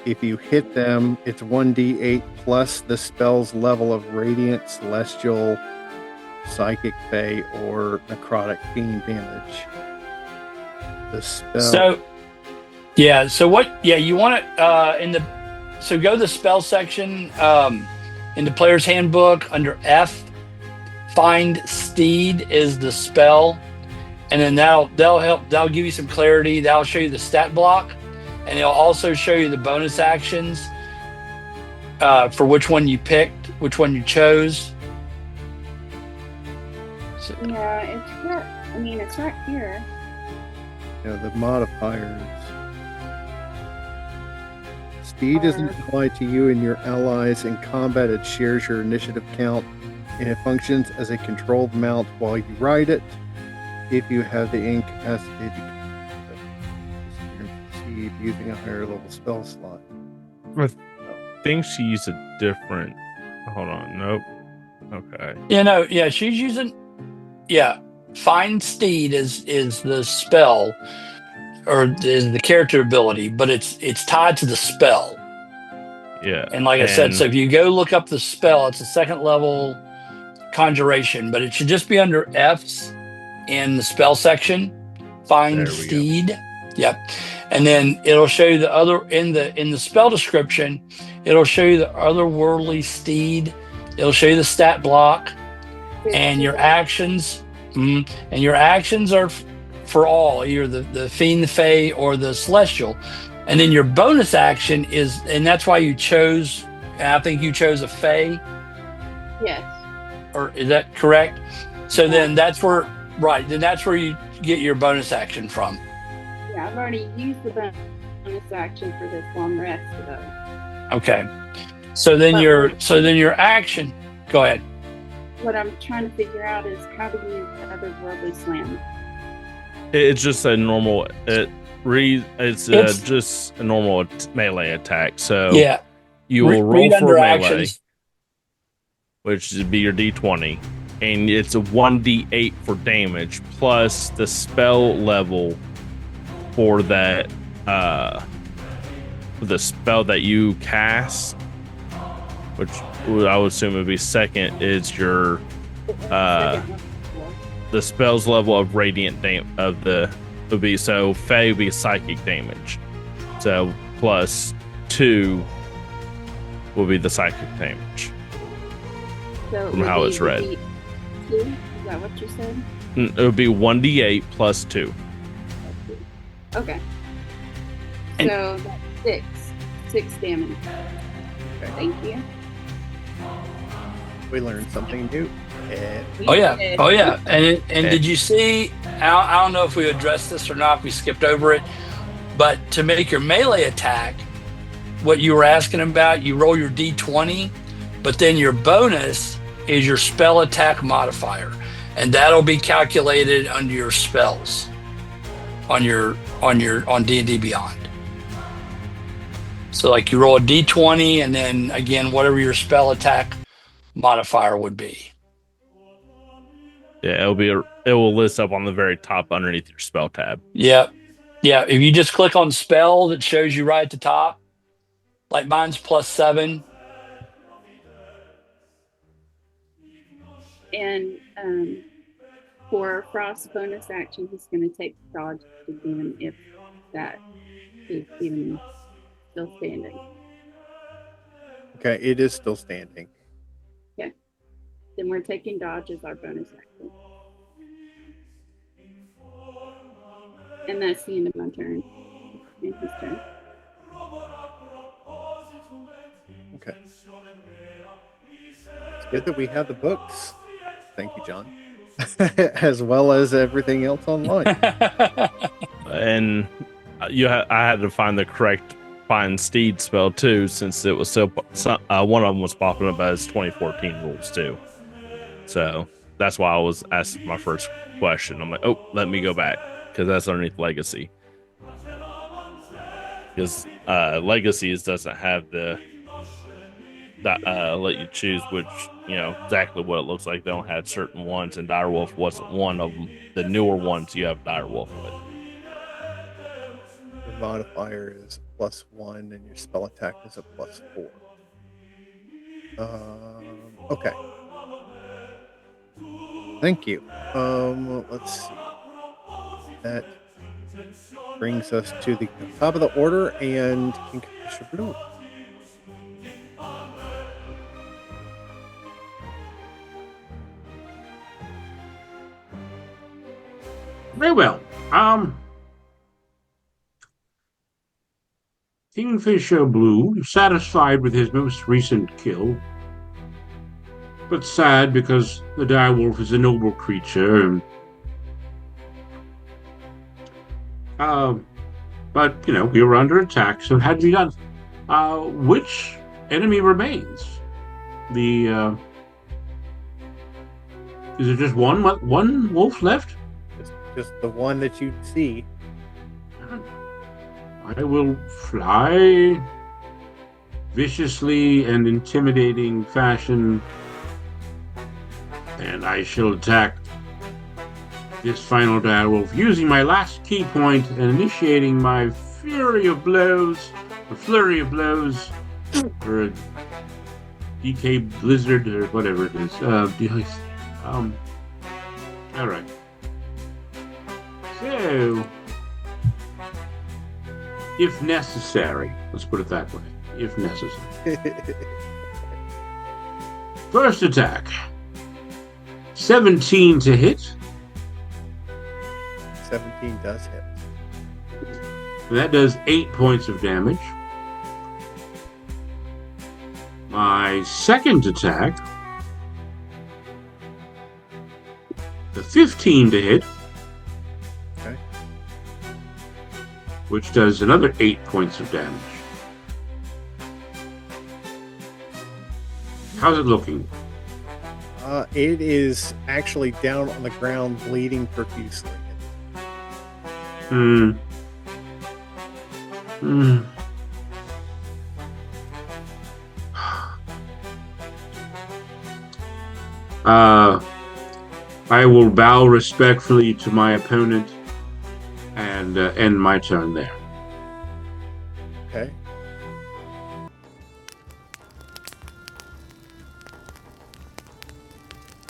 If you hit them, it's 1d8 plus the spell's level of radiant, celestial, psychic, fey, or necrotic fiend damage. The spell. So, yeah. So what? Yeah, you want to So go to the spell section in the player's handbook under F. Find Steed is the spell, and then that'll give you some clarity. That'll show you the stat block, and it'll also show you the bonus actions for which one you picked, which one you chose. So, yeah, it's right. I mean, it's right here. Yeah, the modifiers. Speed doesn't apply to you and your allies in combat. It shares your initiative count, and it functions as a controlled mount while you ride it. If you have the incapacity to proceed using a higher level spell slot. I think she used a different. Hold on. Nope. Okay. Yeah, she's using. Yeah, Find Steed is the spell, or is the character ability, but it's tied to the spell. Yeah. And like I said, so if you go look up the spell, it's a 2nd level conjuration, but it should just be under F's in the spell section. Find Steed. Go. Yep. And then it'll show you the other in the spell description, it'll show you the otherworldly steed. It'll show you the stat block and your actions. And your actions are for all, either the fiend, the fey, or the celestial. And then your bonus action is, and that's why you chose, I think you chose a fey. Yes. Or is that correct? So then that's where you get your bonus action from. Yeah, I've already used the bonus action for this long rest, though. Okay. So then your action. Go ahead. What I'm trying to figure out is how to use otherworldly slam. It's just a normal. It's just a normal melee attack. So yeah, you will roll for melee, actions, which would be your d20, and it's a 1d8 for damage plus the spell level for that. The spell that you cast, which I would assume would be 2nd, is your the spell's level of radiant would be, so Fey would be psychic damage. So plus 2 will be the psychic damage. So from how it's read. 2? Is that what you said? It would be 1d8 plus 2. Okay. So that's 6 damage. Thank you. We learned something new. Oh yeah. And did you see? I don't know if we addressed this or not. If we skipped over it, but to make your melee attack, what you were asking about, you roll your d20, but then your bonus is your spell attack modifier, and that'll be calculated under your spells on D&D Beyond. So like you roll a d20, and then again whatever your spell attack modifier would be. Yeah, it will list up on the very top underneath your spell tab. Yeah. If you just click on spells, it shows you right at the top. Like mine's +7. And for Frost bonus action, he's going to take dodge again if that is even still standing. Okay, it is still standing. Okay. Then we're taking dodge as our bonus action. And that's the end of my turn. And his turn. Okay. It's good that we have the books. Thank you, John. As well as everything else online. And I had to find the correct find steed spell too, since it was so one of them was popping up as 2014 rules too. So that's why I was asked my first question. I'm like, oh, let me go back because that's underneath legacy. Because legacies doesn't have the let you choose which, exactly what it looks like. They don't have certain ones, and Direwolf wasn't one of them. The newer ones you have Direwolf with. Your modifier is +1 and your spell attack is a +4. Okay. Thank you. Let's see. That brings us to the top of the order and Kingfisher Blue. Very well. Kingfisher Blue, satisfied with his most recent kill, but sad because the direwolf is a noble creature. But, we were under attack, so it had to be done. Which enemy remains? Is there just one wolf left? Just the one that you see. I will fly viciously and intimidating fashion, and I shall attack this final direwolf using my last key point and initiating my flurry of blows, or a DK Blizzard, or whatever it is. All right. So, if necessary, let's put it that way, if necessary. First attack, 17 to hit. 17 does hit. And that does 8 points of damage. My second attack, the 15 to hit. Okay. Which does another 8 points of damage. How's it looking? It is actually down on the ground, bleeding profusely. I will bow respectfully to my opponent and end my turn there. Okay.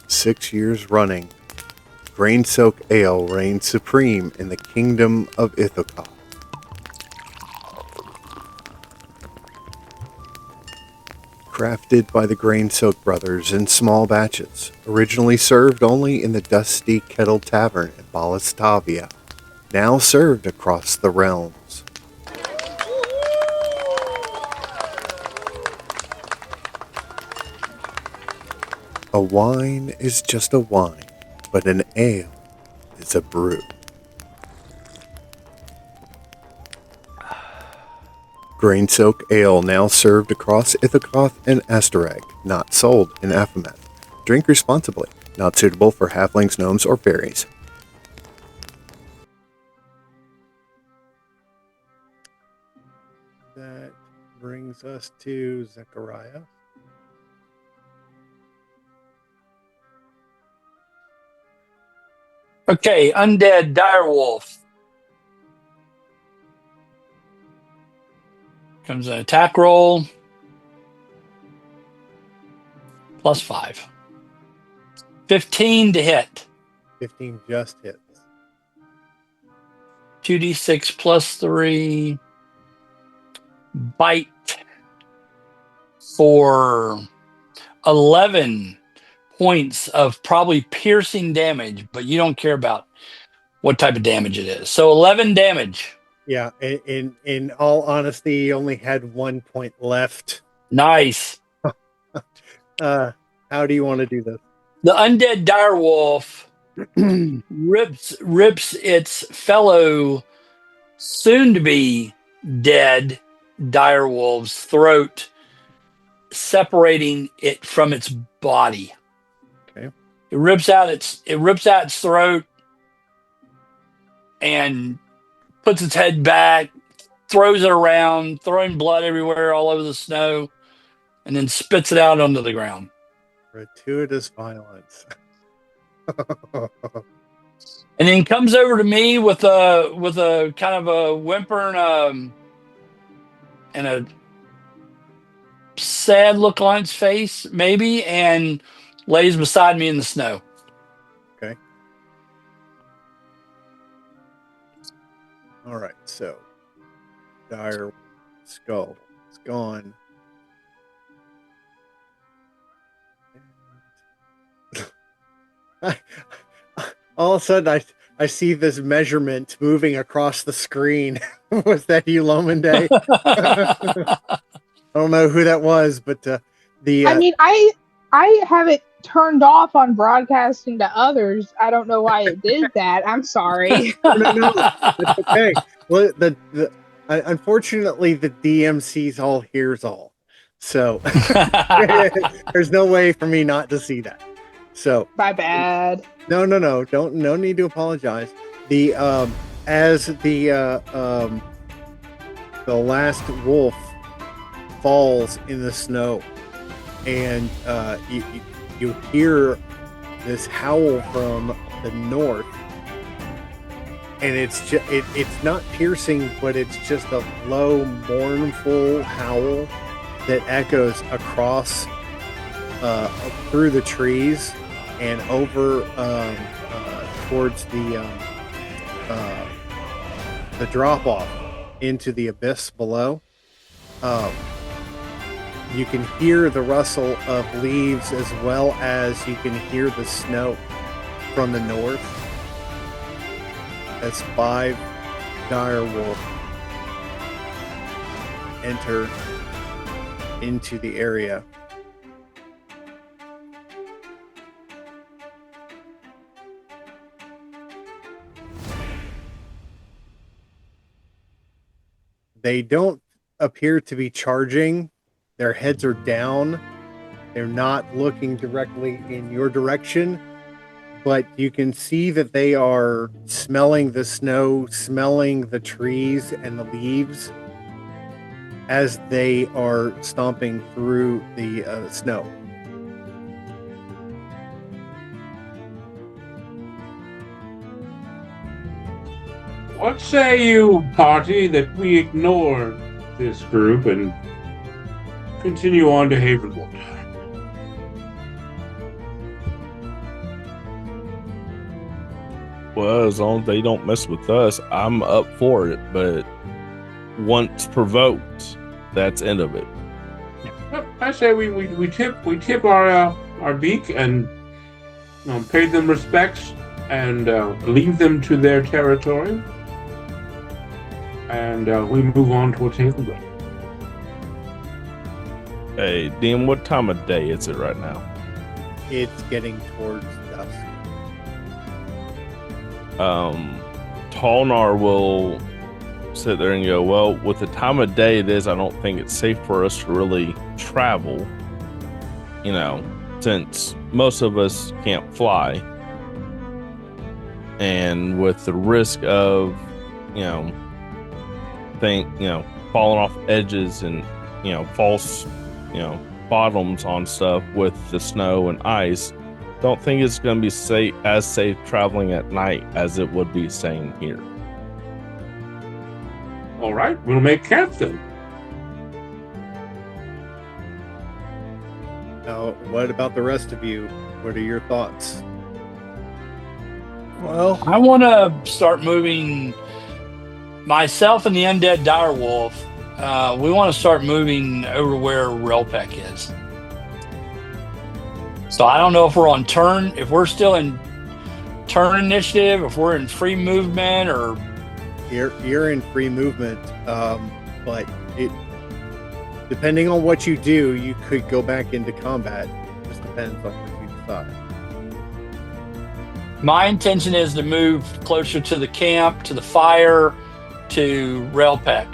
Six years running, Grain Soak Ale reigns supreme in the kingdom of Ithaca. Crafted by the Grain Soak brothers in small batches, originally served only in the Dusty Kettle Tavern in Ballistavia, now served across the realms. A wine is just a wine, but an ale is a brew. Grain Soak Ale now served across Ithacoth and Asterag, not sold in Aphomet. Drink responsibly, not suitable for halflings, gnomes, or fairies. That brings us to Zechariah. Okay, undead direwolf. Comes an attack roll. +5. 15 to hit. 15 just hits. 2d6 +3. Bite. for 11 points of probably piercing damage, but you don't care about what type of damage it is. So 11 damage. Yeah, in all honesty, he only had 1 point left. Nice. How do you want to do this? The undead direwolf rips its fellow soon to be dead direwolf's throat, separating it from its body. Okay. It rips out its throat and puts its head back, throws it around, throwing blood everywhere all over the snow, and then spits it out onto the ground. Gratuitous violence. And then comes over to me with a kind of a whimper and a sad look on its face, maybe, and lays beside me in the snow. Okay. All right. So, dire skull is gone. All of a sudden, I see this measurement moving across the screen. Was that you, Lomondé? I don't know who that was, but the. I mean, I have it turned off on broadcasting to others. I don't know why it did that. I'm sorry. No, that's okay. Well, unfortunately, the DM sees all, hears all, so there's no way for me not to see that. So My bad. no, no need to apologize. The as the last wolf falls in the snow, and you hear this howl from the north, and it's not piercing, but it's just a low, mournful howl that echoes across through the trees and over towards the drop off into the abyss below. You can hear the rustle of leaves, as well as you can hear the snow from the north as 5 dire wolf enter into the area. They don't appear to be charging. Their heads are down. They're not looking directly in your direction, but you can see that they are smelling the snow, smelling the trees and the leaves as they are stomping through the snow. What say you, party, that we ignore this group and continue on to Havenwood? Well, as long as they don't mess with us, I'm up for it. But once provoked, that's end of it. I say we tip our beak and pay them respects and leave them to their territory, and we move on towards Havenwood. Hey, Dean, what time of day is it right now? It's getting towards dusk. Tallnar will sit there and go, well, with the time of day it is, I don't think it's safe for us to really travel, since most of us can't fly. And with the risk of, falling off edges and, false, bottoms on stuff with the snow and ice, don't think it's going to be safe traveling at night as it would be staying here. All right, we'll make camp then. Now, what about the rest of you? What are your thoughts? Well, I want to start moving myself and the undead direwolf we want to start moving over where Relpec is. So I don't know if we're on turn, if we're still in turn initiative, if we're in free movement, or You're in free movement, but it depending on what you do, you could go back into combat. It just depends on what you decide. my intention is to move closer to the camp, to the fire, to Relpec.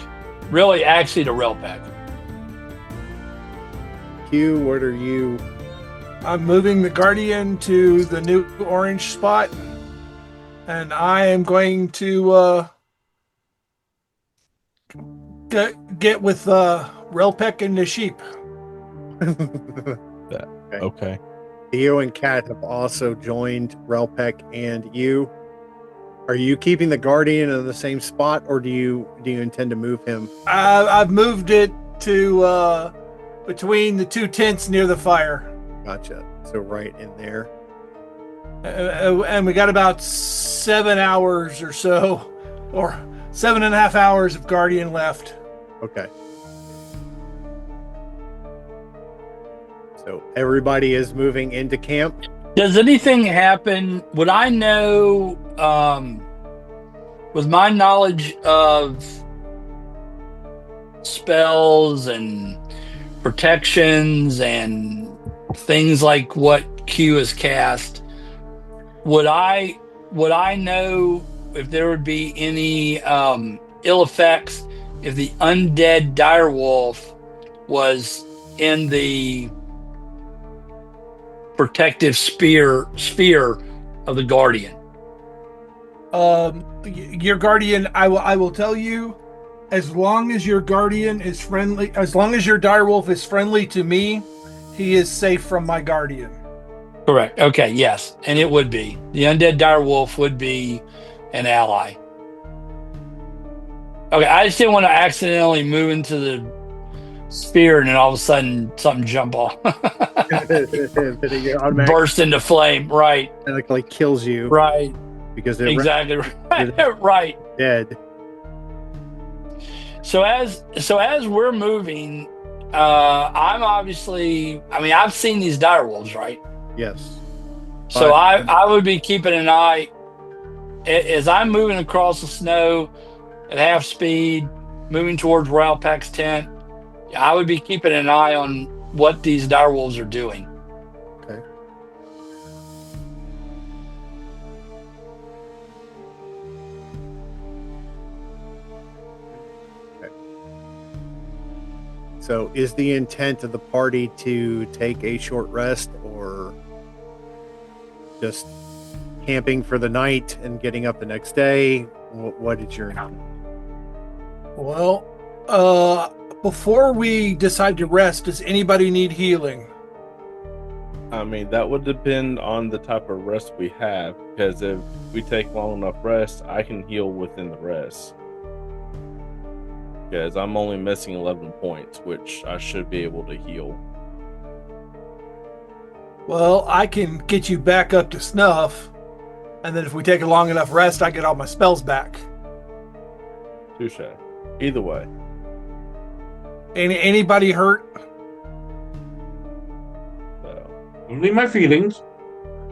Really, actually, to Relpec. Q, what are you? I'm moving the Guardian to the new orange spot, and I am going to get with Relpec and the sheep. Okay. Theo and Kat have also joined Relpec and you. Are you keeping the Guardian in the same spot, or do you intend to move him? I've moved it to between the two tents near the fire. Gotcha. So right in there. And we got about 7 hours or so, or 7.5 hours of Guardian left. Okay. So everybody is moving into camp. Does anything happen? Would I know, with my knowledge of spells and protections and things like what Q has cast, would I know if there would be any ill effects if the undead direwolf was in the protective sphere of the Guardian? Your Guardian, I will tell you, as long as your Guardian is friendly, as long as your direwolf is friendly to me, he is safe from my Guardian. Correct. Okay, yes. And it would be. The undead direwolf would be an ally. Okay, I just didn't want to accidentally move into the sphere and then all of a sudden something jump off. Burst into flame. Right. It like kills you. Right. Because they're exactly right. Right. Dead. So as we're moving, I'm obviously, I mean, I've seen these direwolves, right? Yes. So I would be keeping an eye as I'm moving across the snow at half speed, moving towards Relpec's tent. I would be keeping an eye on what these direwolves are doing. Okay. So is the intent of the party to take a short rest, or just camping for the night and getting up the next day? What is your intent? Well, before we decide to rest, does anybody need healing? I mean, that would depend on the type of rest we have, because if we take long enough rest, I can heal within the rest. Because I'm only missing 11 points, which I should be able to heal. Well, I can get you back up to snuff, and then if we take a long enough rest, I get all my spells back. Touche. Either way. Anybody hurt? So, Only my feelings.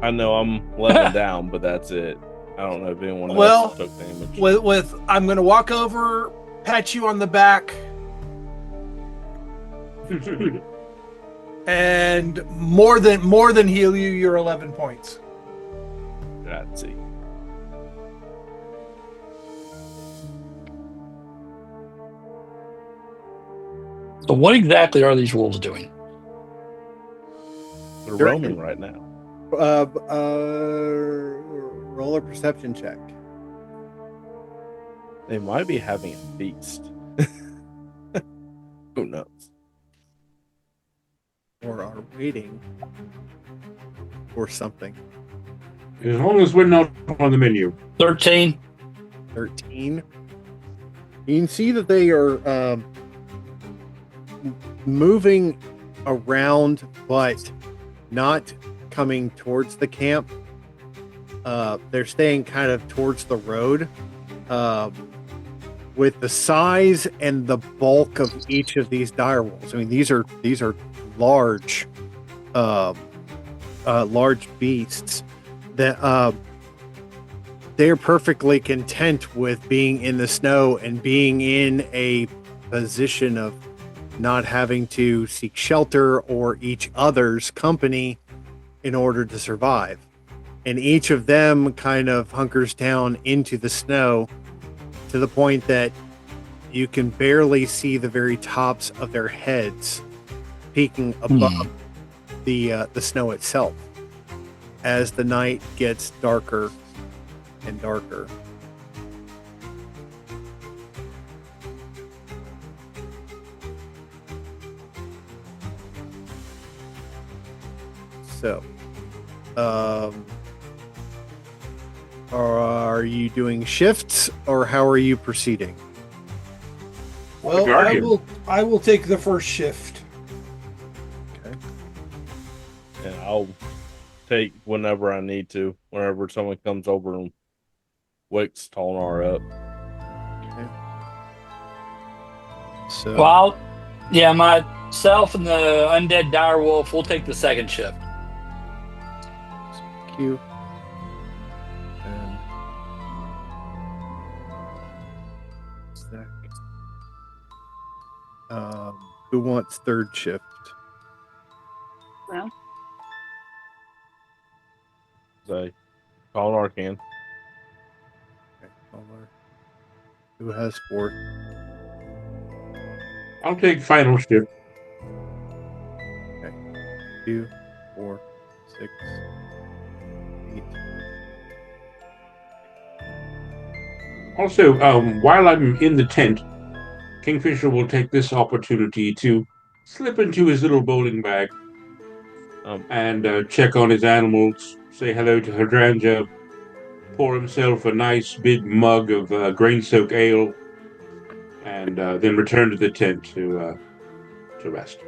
I know I'm 11 down, but that's it. I don't know if anyone else Well, took damage. With I'm gonna walk over, pat you on the back, and more than heal you your 11 points. Grazie. So what exactly are these wolves doing? They're roaming right now. Roll a perception check. They might be having a feast. Who knows? Or are waiting for something. As long as we're not on the menu. 13. 13. You can see that they are moving around, but not coming towards the camp. They're staying kind of towards the road. with the size and the bulk of each of these direwolves, I mean, these are large, large beasts that they're perfectly content with being in the snow and being in a position of not having to seek shelter or each other's company in order to survive. And each of them kind of hunkers down into the snow to the point that you can barely see the very tops of their heads peeking above the snow itself as the night gets darker and darker. So, are you doing shifts or how are you proceeding? Well, Guardian. I will take the first shift. Okay. And I'll take whenever I need to, whenever someone comes over and wakes Tolnar up. So, Well, yeah, myself and the undead direwolf will take the second shift. Q. And Zach. Who wants third shift? Well, Say, Tolnar can. Okay, Palmer. Who has fourth? I'll take final shift. 2, 4, 6, 8. Also, while I'm in the tent, Kingfisher will take this opportunity to slip into his little bowling bag and check on his animals, say hello to Hydrangea, pour himself a nice big mug of grain-soaked ale, and then return to the tent to rest.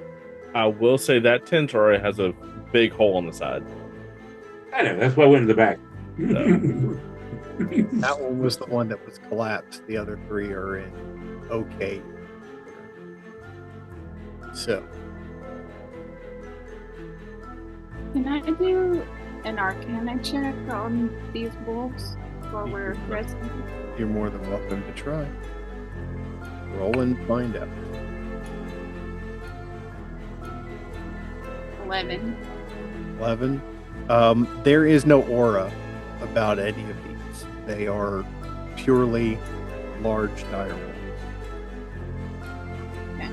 I will say that tent already has a big hole on the side. I know, that's why I went in the back. That one was the one that was collapsed. The other three are in okay. So, can I do an Arcana check on these wolves while we're resting? you're more than welcome to try. Roll and find out. 11. 11. There is no aura about any of these. They are purely large direwolves. Okay.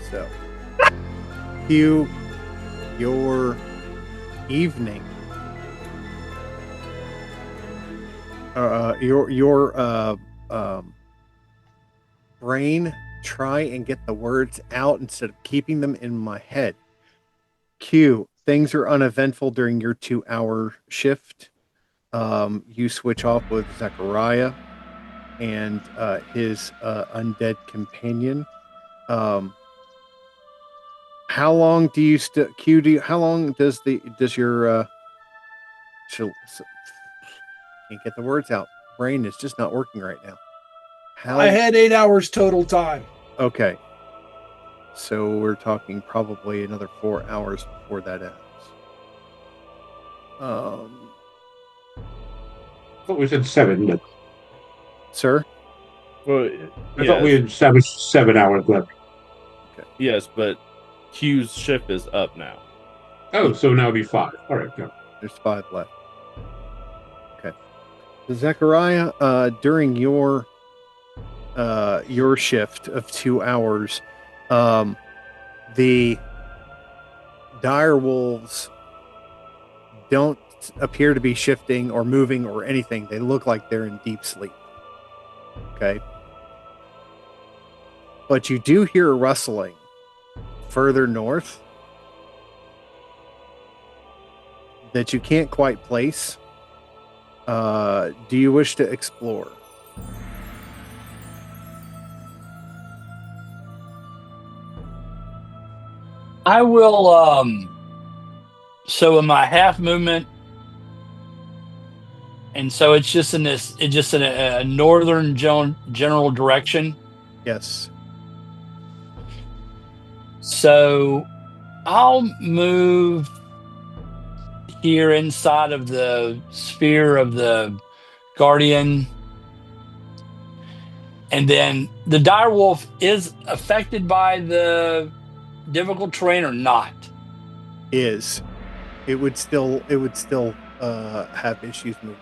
So, Hugh, your evening, your brain try and get the words out instead of keeping them in my head. Q, things are uneventful during your 2-hour shift. You switch off with Zechariah and his undead companion. How long do you Q? How long does your can't get the words out? Brain is just not working right now. I had 8 hours total time. Okay, so we're talking probably another 4 hours before that ends. I thought we said 7, but Sir? Well, I thought we had established 7 hours left. yes, but Q's shift is up now. Oh, so now it'll be 5. All right, go. There's 5 left. Okay. So Zechariah, during your shift of 2 hours, the dire wolves don't appear to be shifting or moving or anything. They look like they're in deep sleep. Okay. But you do hear a rustling further north that you can't quite place. Do you wish to explore? I will. So in my half movement, and so it's just in this. It's just in a northern general direction. Yes. So I'll move here inside of the sphere of the guardian. And then the direwolf is affected by the difficult terrain or not? Is. It would still have issues moving.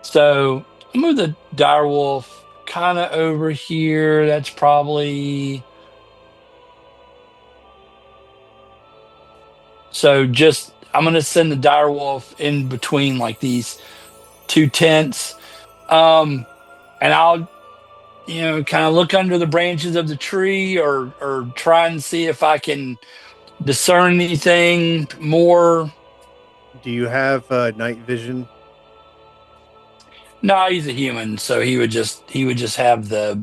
So I'll move the direwolf kind of over here. That's probably... So just, I'm going to send the direwolf in between like these two tents. And I'll, kind of look under the branches of the tree or try and see if I can discern anything more. Do you have night vision? No, he's a human, so he would just have the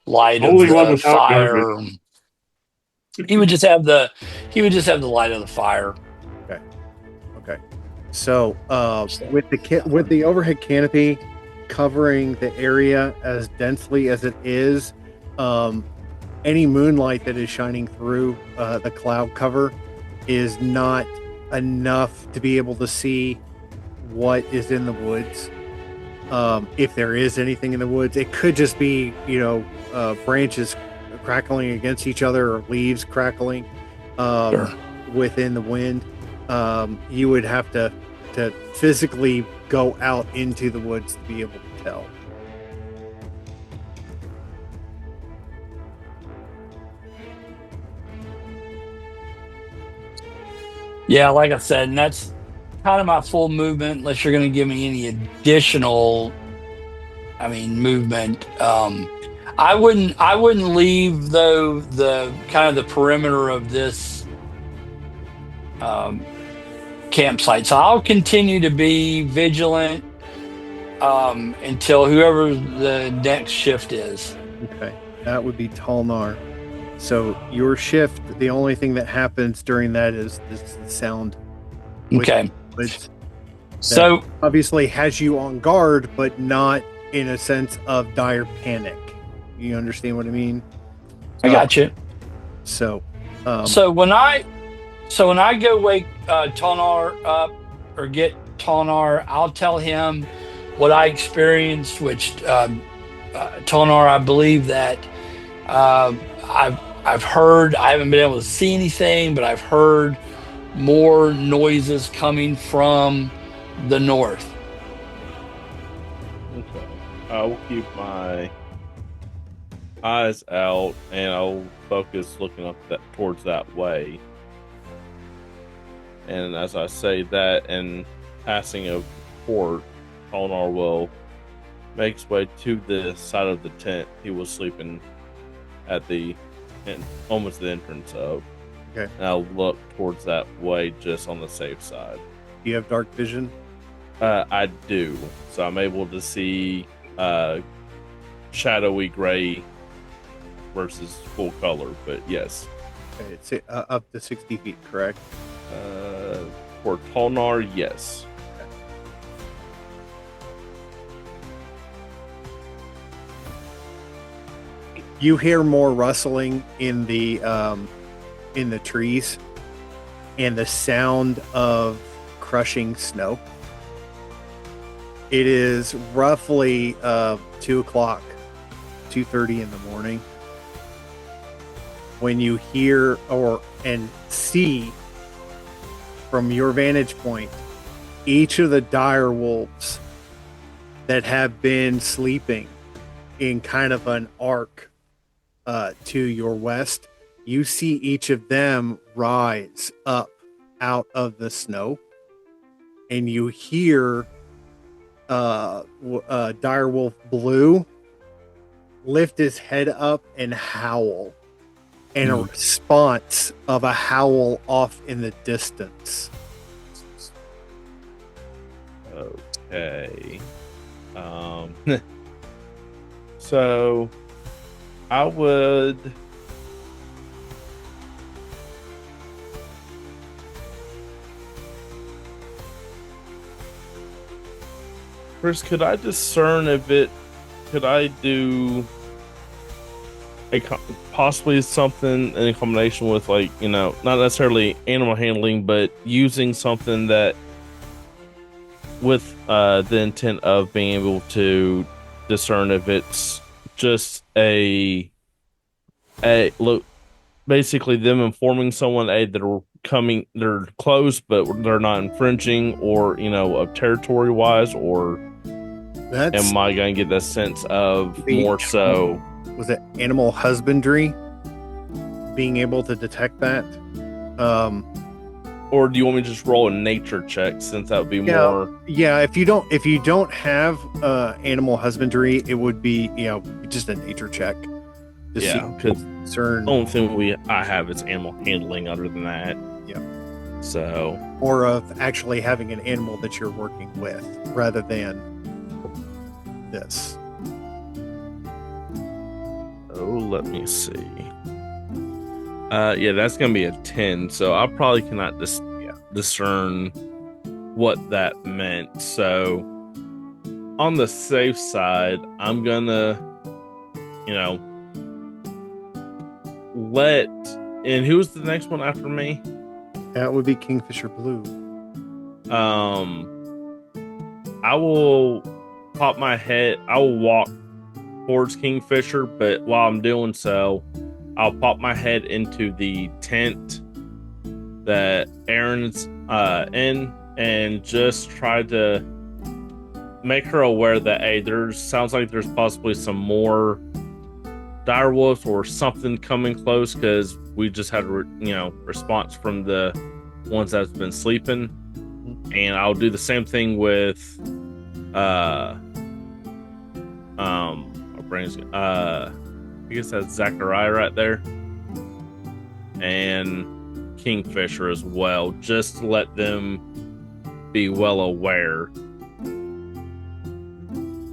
light Only of one the without fire. Garnet. He would just have the light of the fire. Okay. So with the overhead canopy covering the area as densely as it is, any moonlight that is shining through the cloud cover is not enough to be able to see what is in the woods. If there is anything in the woods, it could just be branches crackling against each other or leaves crackling within the wind. You would have to physically go out into the woods to be able to tell. Yeah, like I said, and that's kind of my full movement, unless you're going to give me any additional, movement. I wouldn't leave though the kind of the perimeter of this campsite. So I'll continue to be vigilant until whoever the next shift is. Okay, that would be Talnar. So your shift, the only thing that happens during that is the sound. Okay. Which So obviously has you on guard, but not in a sense of dire panic. You understand what I mean? I got you. So, So when I go wake Talnar up or get Talnar, I'll tell him what I experienced. Which Talnar, I believe that I've heard. I haven't been able to see anything, but I've heard more noises coming from the north. Okay. I will keep my eyes out and I'll focus looking up towards that way. And as I say that and passing a port, Colnar will make his way to the side of the tent he was sleeping at almost the entrance of. Okay. And I'll look towards that way just on the safe side. Do you have dark vision? I do. So I'm able to see shadowy gray versus full color, but yes. Okay, it's up to 60 feet, correct? For Tolnar, yes. You hear more rustling in the trees and the sound of crushing snow. It is roughly 2 o'clock, 2:30 in the morning, when you hear and see from your vantage point each of the dire wolves that have been sleeping in kind of an arc to your west. You see each of them rise up out of the snow, and you hear direwolf Blue lift his head up and howl, and a response of a howl off in the distance. Okay. So I would Chris, could I discern if it? Could I do possibly something in combination with, like, not necessarily animal handling, but using something that with the intent of being able to discern if it's just a look, basically them informing someone they're close but they're not infringing, or of territory wise, or am I going to get that sense of more so? Was it animal husbandry? Being able to detect that? Or do you want me to just roll a nature check, since that would be more? Yeah, if you don't have animal husbandry, it would be just a nature check. Yeah, because the only thing I have is animal handling. Other than that, yeah. So, or of actually having an animal that you're working with, rather than this. Oh, let me see. Yeah, that's gonna be a 10. So I probably cannot discern what that meant. So on the safe side, I'm gonna, and who's the next one after me? That would be Kingfisher Blue. I will pop my head. I will walk towards Kingfisher, but while I'm doing so, I'll pop my head into the tent that Aaron's in, and just try to make her aware that, hey, sounds like there's possibly some more direwolves or something coming close, because we just had a response from the ones that's been sleeping. And I'll do the same thing with I guess that's Zachariah right there, and Kingfisher as well, just to let them be well aware.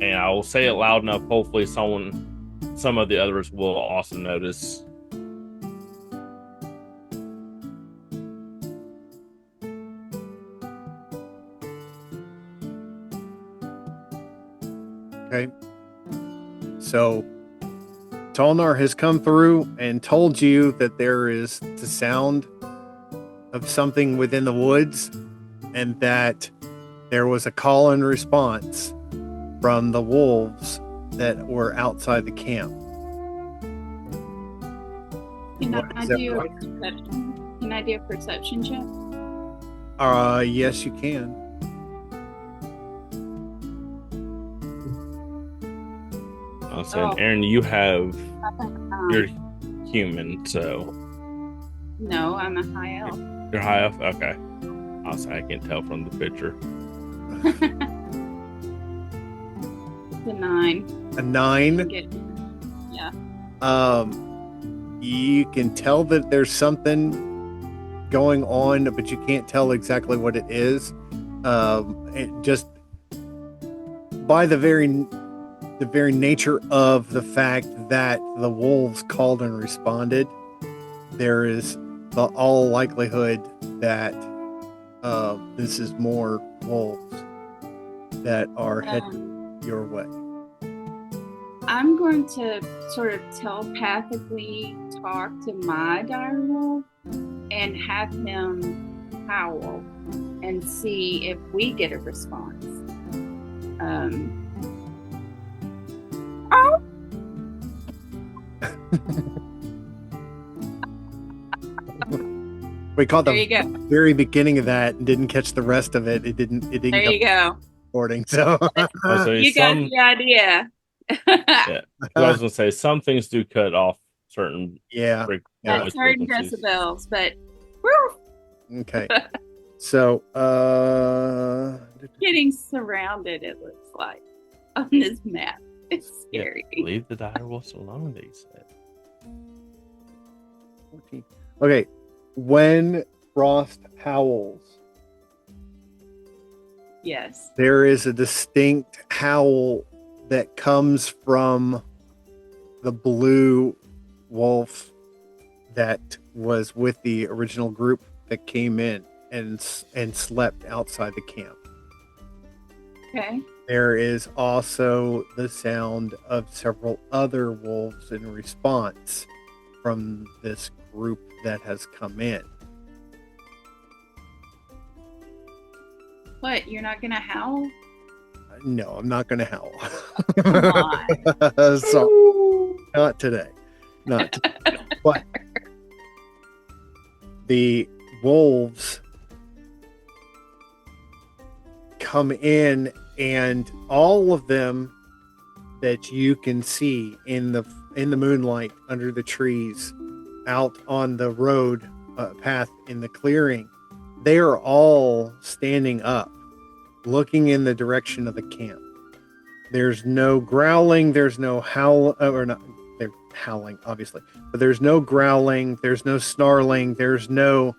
And I will say it loud enough, hopefully some of the others will also notice. Okay. So Tolnar has come through and told you that there is the sound of something within the woods, and that there was a call and response from the wolves that were outside the camp. Can I do a perception? Can I do a perception check? Yes, you can. I'm saying, Aaron, you have you're human, so no, I'm a high elf. You're high elf. Okay, I can't tell from the picture. It's a 9. A 9. Yeah. You can tell that there's something going on, but you can't tell exactly what it is. Just by the very nature of the fact that the wolves called and responded, there is all likelihood that this is more wolves that are heading your way. I'm going to sort of telepathically talk to my direwolf and have him howl and see if we get a response. Oh. We caught there the very beginning of that and didn't catch the rest of it. It didn't. There you go. Recording, so you got the idea. Yeah, I was gonna say some things do cut off certain. That's certain decibels, but okay. So, getting surrounded, it looks like, on this map. It's scary. Yeah, leave the direwolves alone, they said. 14. Okay, when Frost howls, yes, there is a distinct howl that comes from the blue wolf that was with the original group that came in and slept outside the camp. Okay. There is also the sound of several other wolves in response from this group that has come in. What? You're not gonna howl? No, I'm not going to howl. Come on. So, not today. Not today. But the wolves come in, and all of them that you can see in the moonlight under the trees out on the road path in the clearing, they are all standing up looking in the direction of the camp. There's no growling, there's no howl, or not, they're howling obviously, but there's no growling, there's no snarling, there's no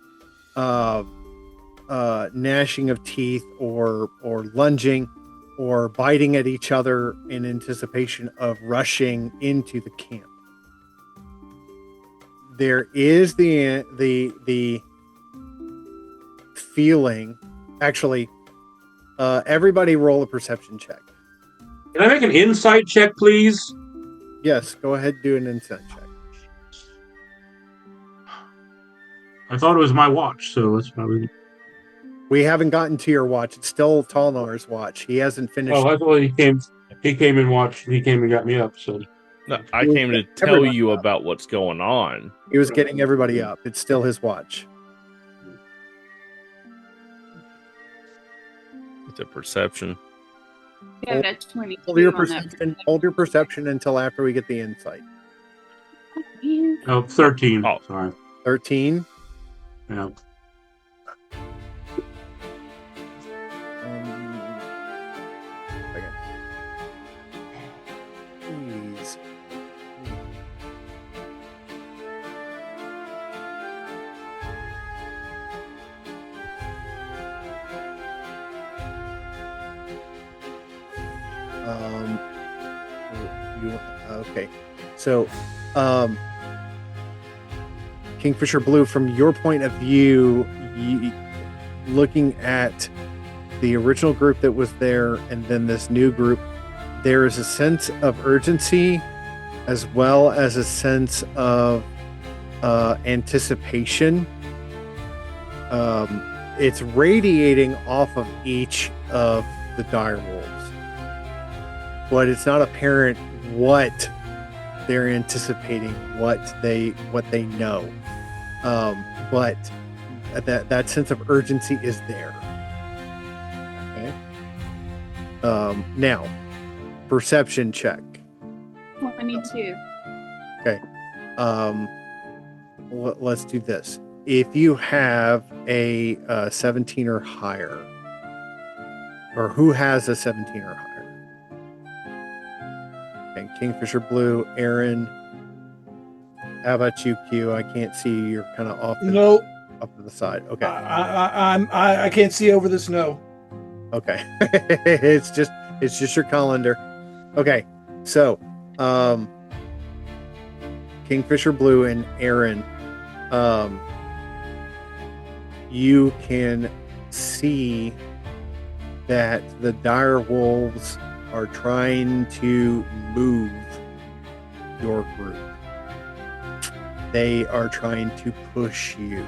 gnashing of teeth or lunging or biting at each other in anticipation of rushing into the camp. There is the feeling, actually, everybody roll a perception check. Can I make an insight check, please? Yes, go ahead and do an insight check. I thought it was my watch, so that's probably... We haven't gotten to your watch. It's still Talnar's watch. He hasn't finished. Oh, I thought he came and watched. He came and got me up, so... No, I came to tell you about what's going on. He was getting everybody up. It's still his watch. It's a perception. Yeah, that's 22 Hold your on that. perception. Hold your perception until after we get the insight. Oh, 13. Oh. Sorry. 13. Yeah. Second. Please. Okay. So, Kingfisher Blue, from your point of view, looking at the original group that was there and then this new group, there is a sense of urgency as well as a sense of anticipation. It's radiating off of each of the dire wolves, but it's not apparent what they're anticipating, what they know. But that sense of urgency is there. Okay. Now, perception check. 22. Okay. Let's do this. If you have a 17 or higher, or who has a 17 or higher? Okay, Kingfisher Blue, Aaron. How about you, Q? I can't see you. You're kind of off. Nope. Up to the side. Okay. I can't see over the snow. Okay. it's just your calendar. Okay. So, Kingfisher Blue and Aaron, you can see that the dire wolves are trying to move your group. They are trying to push you.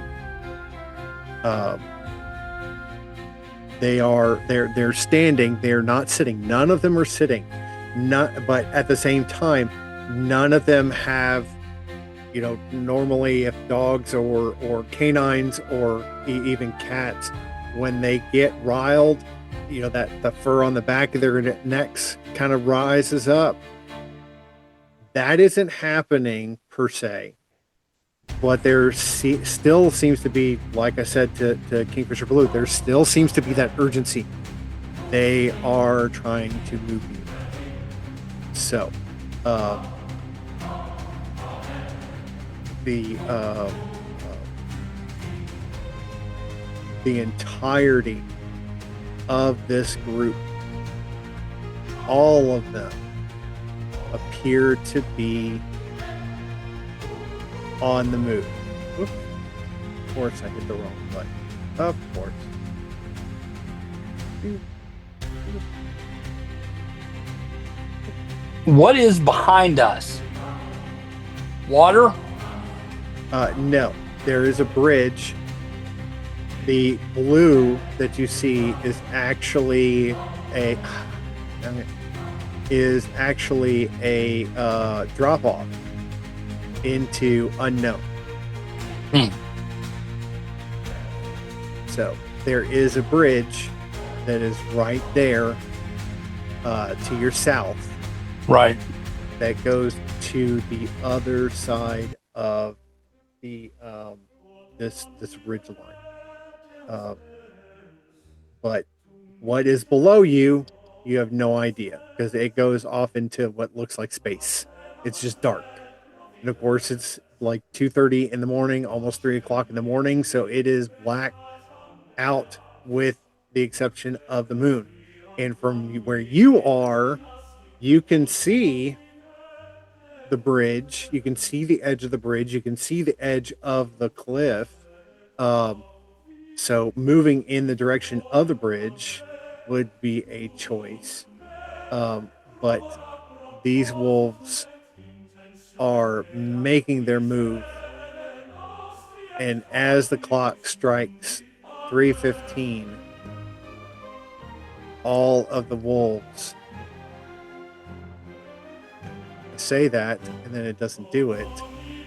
They're standing. They're not sitting. None of them are sitting. But at the same time, none of them have, normally if dogs or canines or even cats, when they get riled, that the fur on the back of their necks kind of rises up. That isn't happening per se. But there still seems to be, like I said to Kingfisher Blue, there still seems to be that urgency. They are trying to move you. So, the entirety of this group, all of them appear to be on the move. Oops. Of course, I hit the wrong button. Of course. What is behind us? Water? No, there is a bridge. The blue that you see is actually a drop off into unknown. So there is a bridge that is right there to your south. Right. That goes to the other side of the this ridge line. But what is below you, you have no idea, because it goes off into what looks like space. It's just dark. And of course, it's like 2:30 in the morning, almost 3 o'clock in the morning, so it is black out with the exception of the moon. And from where you are, you can see the bridge. You can see the edge of the bridge. You can see the edge of the cliff. So moving in the direction of the bridge would be a choice. But these wolves are making their move. And as the clock strikes 3:15, all of the wolves say that, and then it doesn't do it.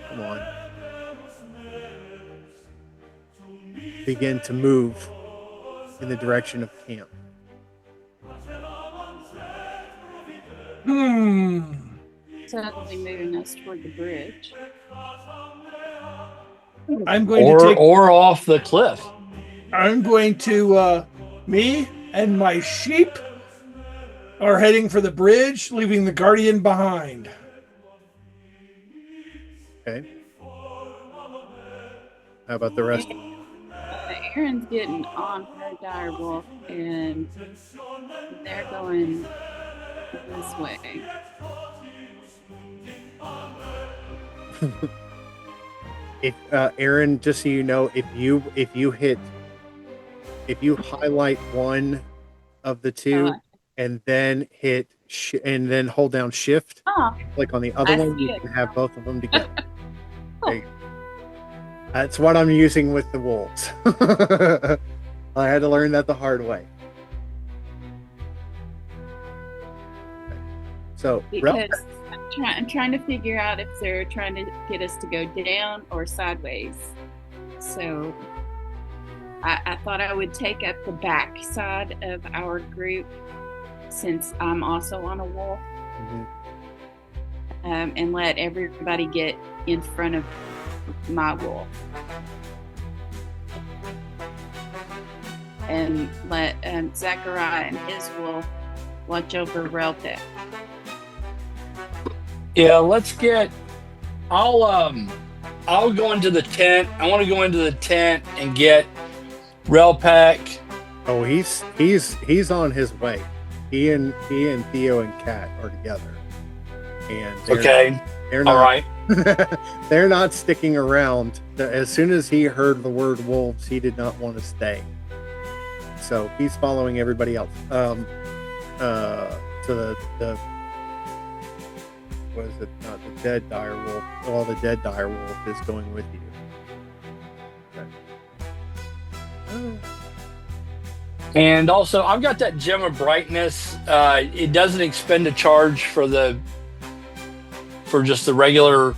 Come on. Begin to move in the direction of camp. Suddenly moving us toward the bridge. I'm going to take or off the cliff. I'm going to me and my sheep are heading for the bridge, leaving the guardian behind. Okay. How about the rest? Erin's getting on her direwolf, and they're going this way. If Erin, just so you know, if you highlight one of the two and then hit and then hold down shift, click on the other one, you can have both of them together. Okay. That's what I'm using with the wolves. I had to learn that the hard way. So, Because I'm trying to figure out if they're trying to get us to go down or sideways. So I thought I would take up the back side of our group since I'm also on a wolf, and let everybody get in front of my wolf. And let Zachariah and his wolf watch over Reltec. Yeah, let's get. I'll go into the tent. I want to go into the tent and get Relpack. Oh, he's on his way. He and Theo and Kat are together. And they're not, all right. They're not sticking around. As soon as he heard the word wolves, he did not want to stay. So he's following everybody else. So the what is it? Not the dead dire wolf. Well, the dead dire wolf is going with you. Okay. And also, I've got that gem of brightness. It doesn't expend a charge for just the regular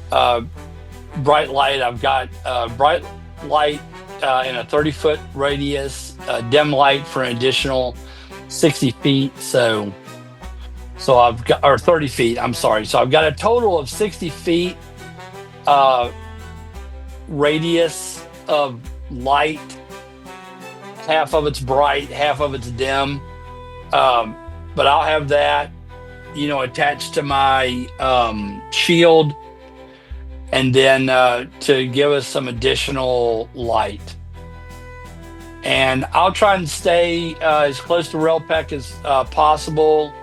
bright light. I've got bright light in a 30-foot radius, dim light for an additional 60 feet. So I've got, or 30 feet. I'm sorry. So I've got a total of 60 feet radius of light. Half of it's bright, half of it's dim. But I'll have that, attached to my shield, and then to give us some additional light. And I'll try and stay as close to Relpec as possible.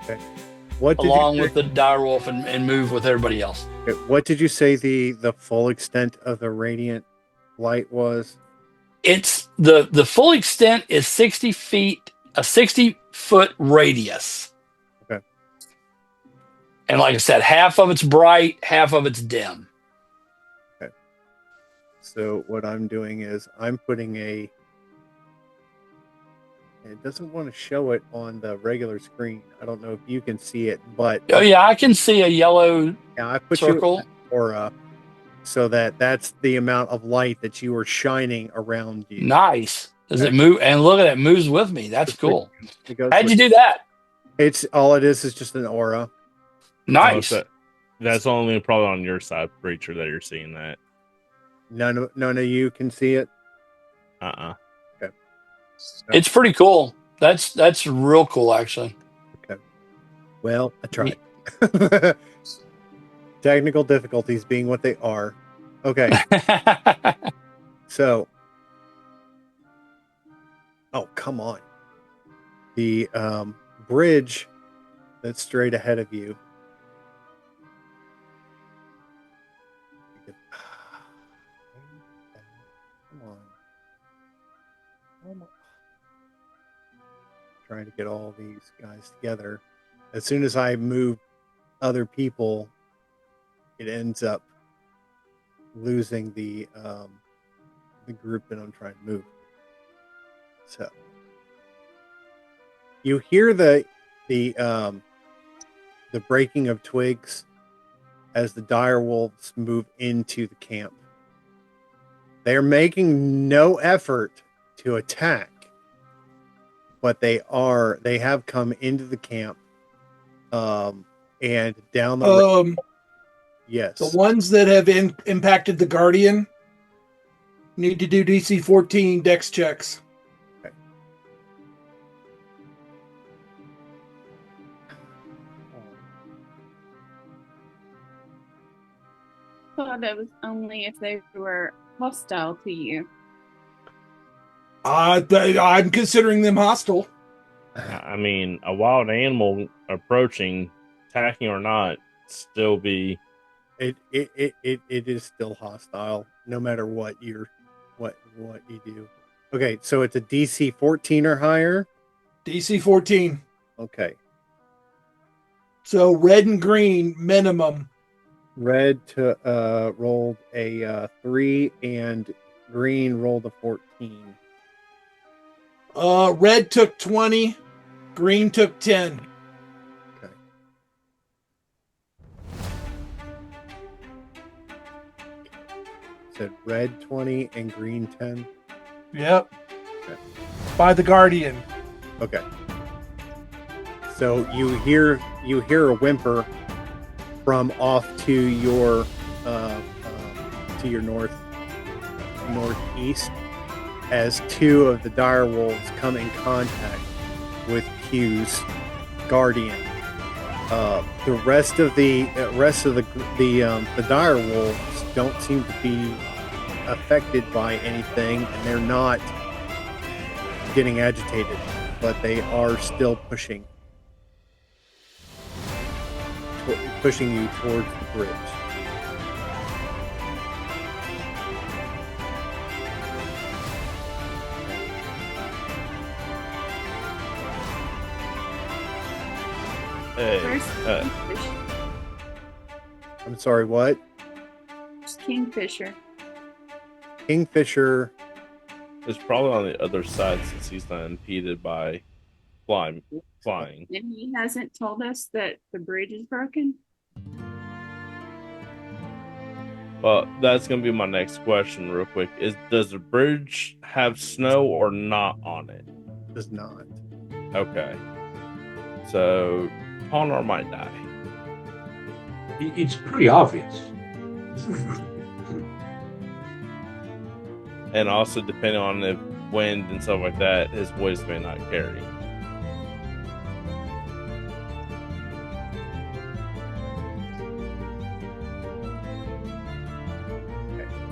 Okay. Along with the direwolf and move with everybody else. Okay. What did you say the full extent of the radiant light was? It's the full extent is 60 feet, a 60-foot radius. Okay. And like I said, half of it's bright, half of it's dim. So what I'm doing is I'm putting a. It doesn't want to show it on the regular screen. I don't know if you can see it, but Oh yeah, I can see a yellow yeah, I put circle. you in aura so that's the amount of light that you are shining around you. Nice. Does it move? And look at it, moves with me. That's cool. It goes How'd you do that? It's all it is just an aura. Nice. That's only probably on your side, Preacher, that you're seeing that. None of you can see it. Uh-uh. Okay. It's pretty cool. That's real cool, actually. Okay. Well, I tried. Technical difficulties being what they are. Okay. So. Oh, come on. The bridge that's straight ahead of you. Come on. Trying to get all these guys together. As soon as I move other people, it ends up losing the group that I'm trying to move. So you hear the breaking of twigs as the dire wolves move into the camp. They're making no effort to attack, but they have come into the camp and down the yes. The ones that have impacted the Guardian need to do DC 14 dex checks. Okay. Thought it was only if they were hostile to you. I'm considering them hostile. I mean, a wild animal approaching, attacking or not, still be. It is still hostile, no matter what you do. Okay, so it's a DC 14 or higher. DC 14. Okay. So red and green minimum. Red rolled a 3 and green rolled a 14. Red took 20, green took 10. Okay. Said red 20 and green 10. Yep. Okay. By the Guardian. Okay. So you hear a whimper from off to your northeast as two of the dire wolves come in contact with Q's Guardian. The rest of the dire wolves don't seem to be affected by anything, and they're not getting agitated, but they are still pushing you towards the bridge. Hey, I'm sorry, what? Kingfisher. Kingfisher. it's probably on the other side since he's not impeded by flying. And he hasn't told us that the bridge is broken? Well, that's going to be my next question real quick. Does the bridge have snow or not on it? Does not. Okay. So, Honor might die. It's pretty obvious. And also, depending on the wind and stuff like that, his voice may not carry.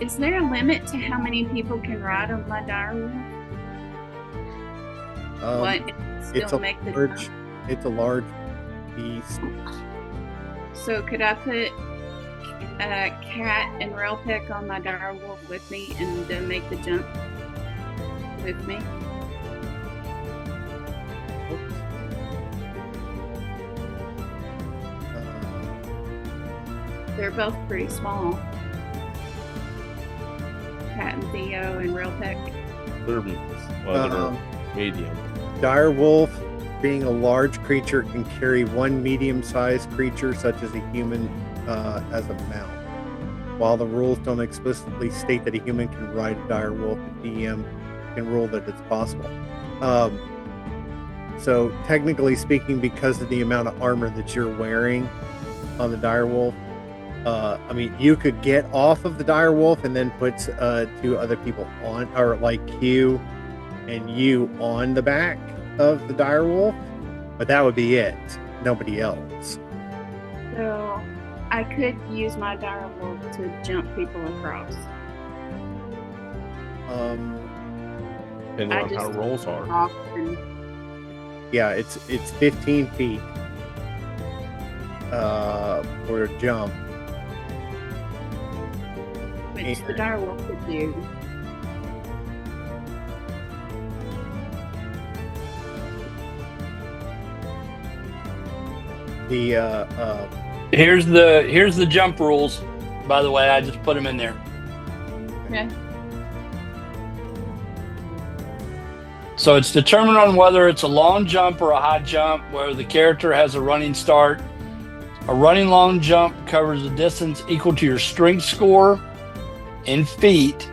Is there a limit to how many people can ride on my dire wolf? It's a large beast. So could I put Cat and Railpick on my dire wolf with me and make the jump with me? They're both pretty small. Cat and Theo and Real Tech. They're medium. Dire wolf, being a large creature, can carry one medium-sized creature, such as a human, as a mount. While the rules don't explicitly state that a human can ride a dire wolf, the DM can rule that it's possible. So technically speaking, because of the amount of armor that you're wearing on the dire wolf, I mean, you could get off of the dire wolf and then put two other people on, or like Q and you on the back of the dire wolf, but that would be it. Nobody else. So I could use my dire wolf to jump people across. Depending on how rolls are. Yeah, it's 15 feet for a jump. Which the dire wolf could do. Here's the jump rules. By the way, I just put them in there. Okay. So it's determined on whether it's a long jump or a high jump, where the character has a running start. A running long jump covers a distance equal to your strength score in feet,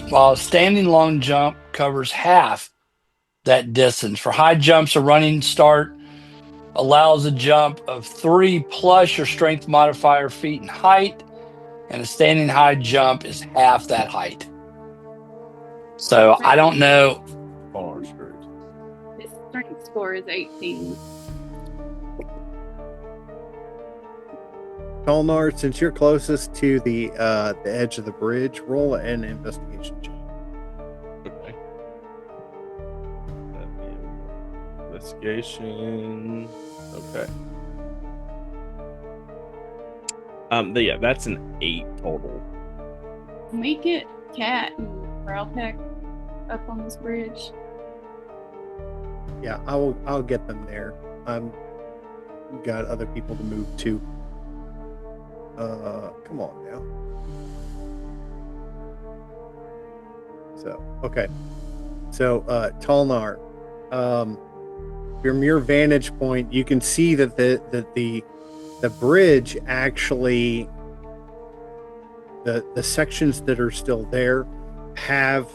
while a standing long jump covers half that distance. For high jumps, a running start allows a jump of 3 plus your strength modifier feet in height, and a standing high jump is half that height. So I don't know. His strength score is 18. Tolnar, since you're closest to the edge of the bridge, roll an investigation check. Okay. Investigation. Okay. Yeah, that's an 8 total. Can we get Cat and Reltec up on this bridge? Yeah, I'll get them there. Got other people to move to. Come on now. So, okay. So, Tolnar, from your vantage point, you can see that the bridge actually, the sections that are still there have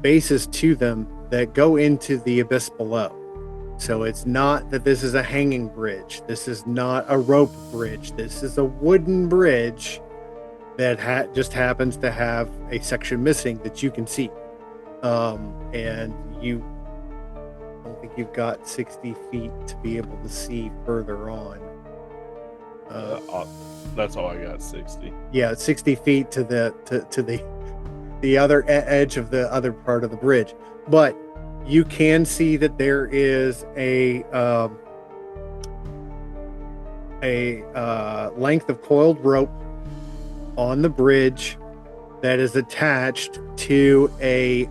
bases to them that go into the abyss below. So it's not that this is a hanging bridge. This is not a rope bridge. This is a wooden bridge that just happens to have a section missing that you can see. And I don't think you've got 60 feet to be able to see further on. That's all I got, 60. Yeah, 60 feet to the other edge of the other part of the bridge. But you can see that there is a length of coiled rope on the bridge that is attached to a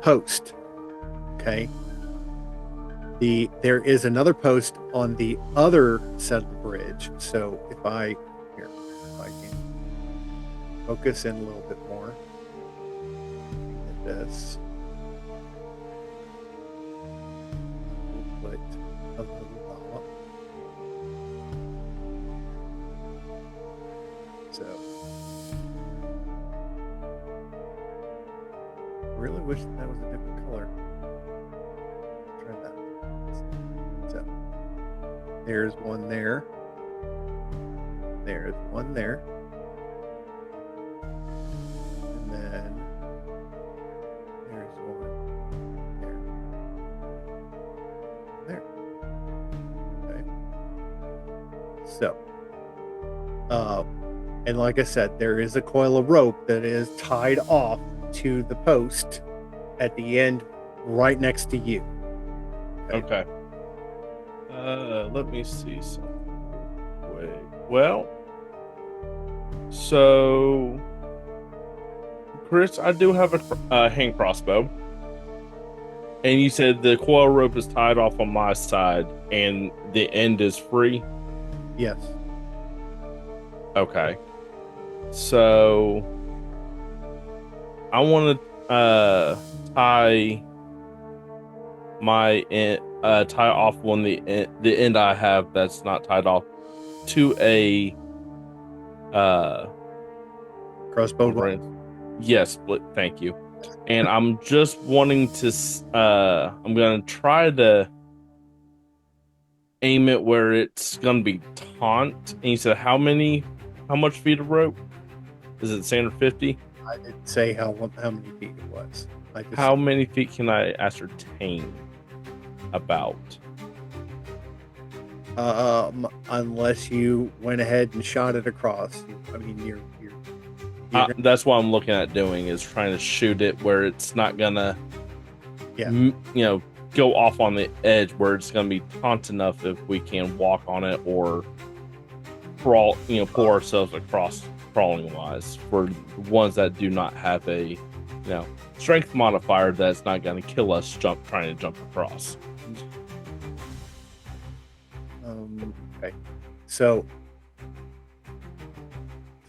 post. Okay. There is another post on the other side of the bridge. So if I can focus in a little bit more at this. Put a little up. So I really wish that was a different color. Try that. So there's one there. There's one there. And then there's one there. Okay. So, and like I said, there is a coil of rope that is tied off to the post at the end, right next to you. Okay. Let me see something. Wait. Well, so Chris, I do have a hand crossbow. And you said the coil rope is tied off on my side and the end is free? Yes. Okay. So I want to tie tie off the end I have that's not tied off to a Crossbow bolt. yes, thank you. And I'm just wanting to I'm gonna try to aim it where it's gonna be taunt. And you said how much feet of rope? Is it 650? I didn't say how many feet it was. How many feet can I ascertain about? Unless you went ahead and shot it across. I mean, you're That's what I'm looking at doing, is trying to shoot it where it's not gonna, go off on the edge, where it's gonna be taunt enough if we can walk on it or crawl, pull ourselves across crawling wise, for ones that do not have a, strength modifier that's not gonna kill us trying to jump across. Okay. So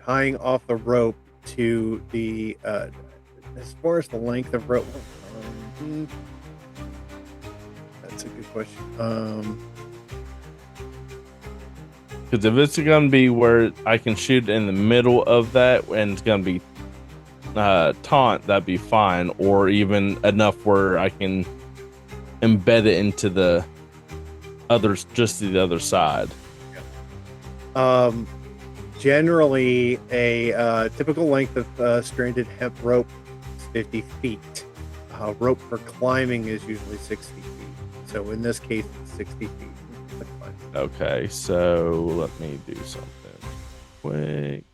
tying off the rope to the as far as the length of rope, that's a good question. Because if it's gonna be where I can shoot in the middle of that and it's gonna be taunt, that'd be fine, or even enough where I can embed it into the others, just to the other side. Generally, a typical length of stranded hemp rope is 50 feet. Rope for climbing is usually 60 feet. So in this case, it's 60 feet. Okay, so let me do something quick.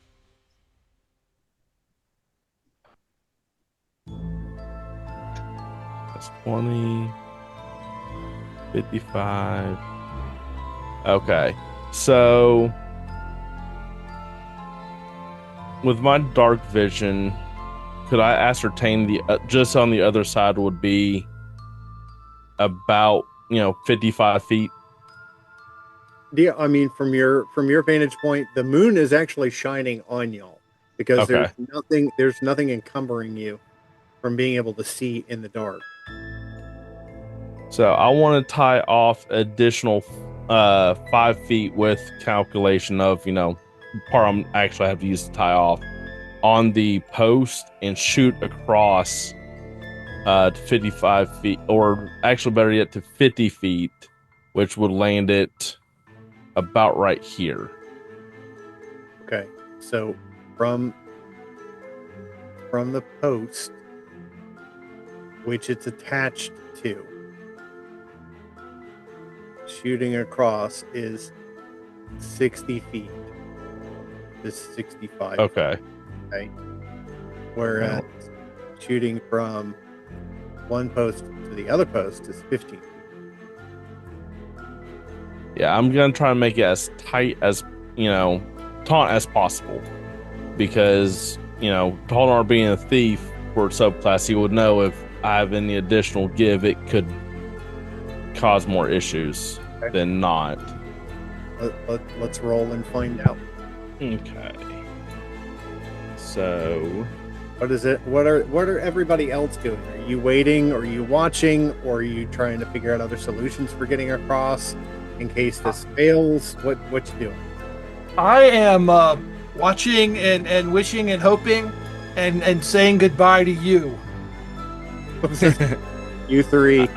That's 20, 55. Okay, so with my dark vision, could I ascertain the just on the other side would be about 55 feet? Yeah, I mean, from your vantage point, the moon is actually shining on y'all, because there's nothing encumbering you from being able to see in the dark. So I want to tie off additional 5 feet with calculation of part I'm actually have to use to tie off on the post and shoot across to 55 feet, or actually better yet to 50 feet, which would land it about right here. Okay, so from the post, which it's attached to, shooting across is 60 feet. This 65. Okay. Okay. Whereas shooting from one post to the other post is 15 feet. Yeah, I'm gonna try to make it as tight as taunt as possible, because Taunt being a thief for subclass, he would know if I have any additional give, it could cause more issues than not. Let's roll and find out. Okay. So what is it? What are everybody else doing? Are you waiting? Are you watching? Or are you trying to figure out other solutions for getting across in case this fails? What you doing? I am watching and wishing and hoping and saying goodbye to you. You three.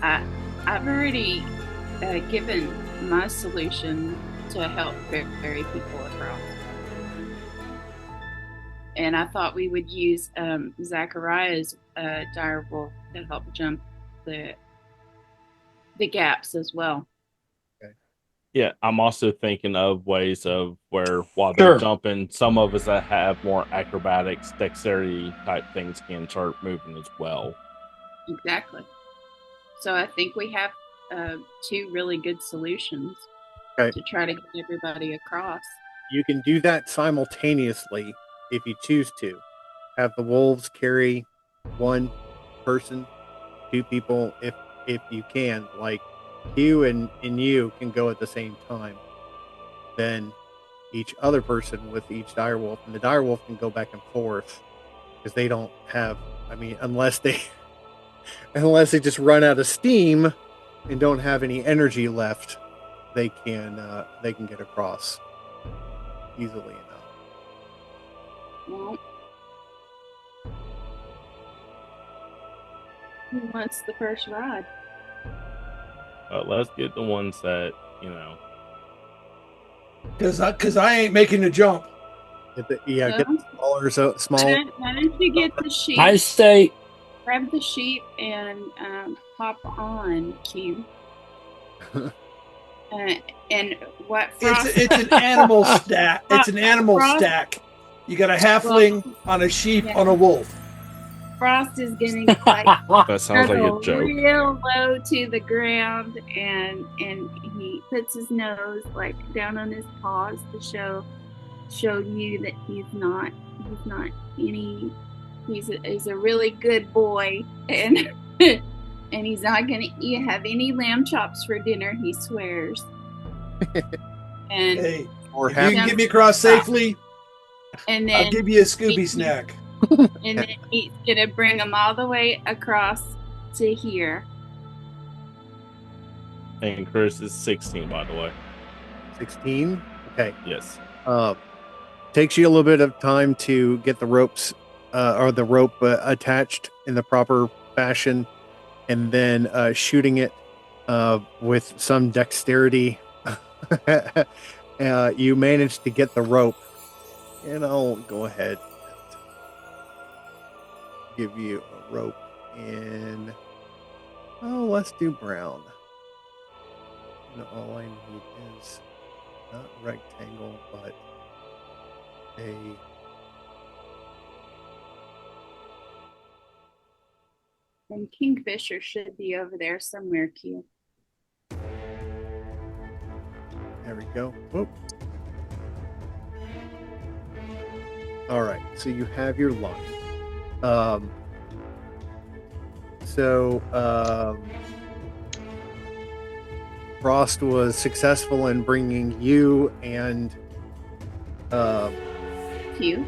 I've already given my solution to help ferry people across. And I thought we would use Zachariah's dire wolf to help jump the gaps as well. Okay. Yeah, I'm also thinking of ways of where while they're jumping, some of us that have more acrobatics, dexterity type things can start moving as well. Exactly. So I think we have two really good solutions to try to get everybody across. You can do that simultaneously if you choose to. Have the wolves carry one person, two people, if you can. Like you and you can go at the same time. then each other person with each direwolf, and the direwolf can go back and forth because they don't have. I mean, unless they just run out of steam and don't have any energy left, they can get across easily enough. Well, who wants the first ride? Let's get the ones that, you know. Because I ain't making the jump. Get the small. Why don't you get the sheep? I say, Grab the sheep and hop on, Q. And what? Frost, It's an animal stack. It's an animal Frost- stack. You got a halfling on a sheep on a wolf. Frost is getting like That sounds like a snuggle joke. real low to the ground, and he puts his nose like down on his paws to show you that he's not any. He's a really good boy, and and he's not gonna have any lamb chops for dinner. He swears. And Hey, Or if half. you can get me across safely, and then I'll give you a Scooby snack. and then he's gonna bring him all the way across to here. And Chris is 16, by the way. 16. Okay. Yes. Takes you a little bit of time to get the ropes or the rope attached in the proper fashion, and then shooting it with some dexterity. You manage to get the rope, and I'll go ahead and give you a rope in. Oh, let's do brown. And all I need is not rectangle, but a. And Kingfisher should be over there somewhere, Q. There we go. Whoop. All right, so you have your line. Frost was successful in bringing you and Q.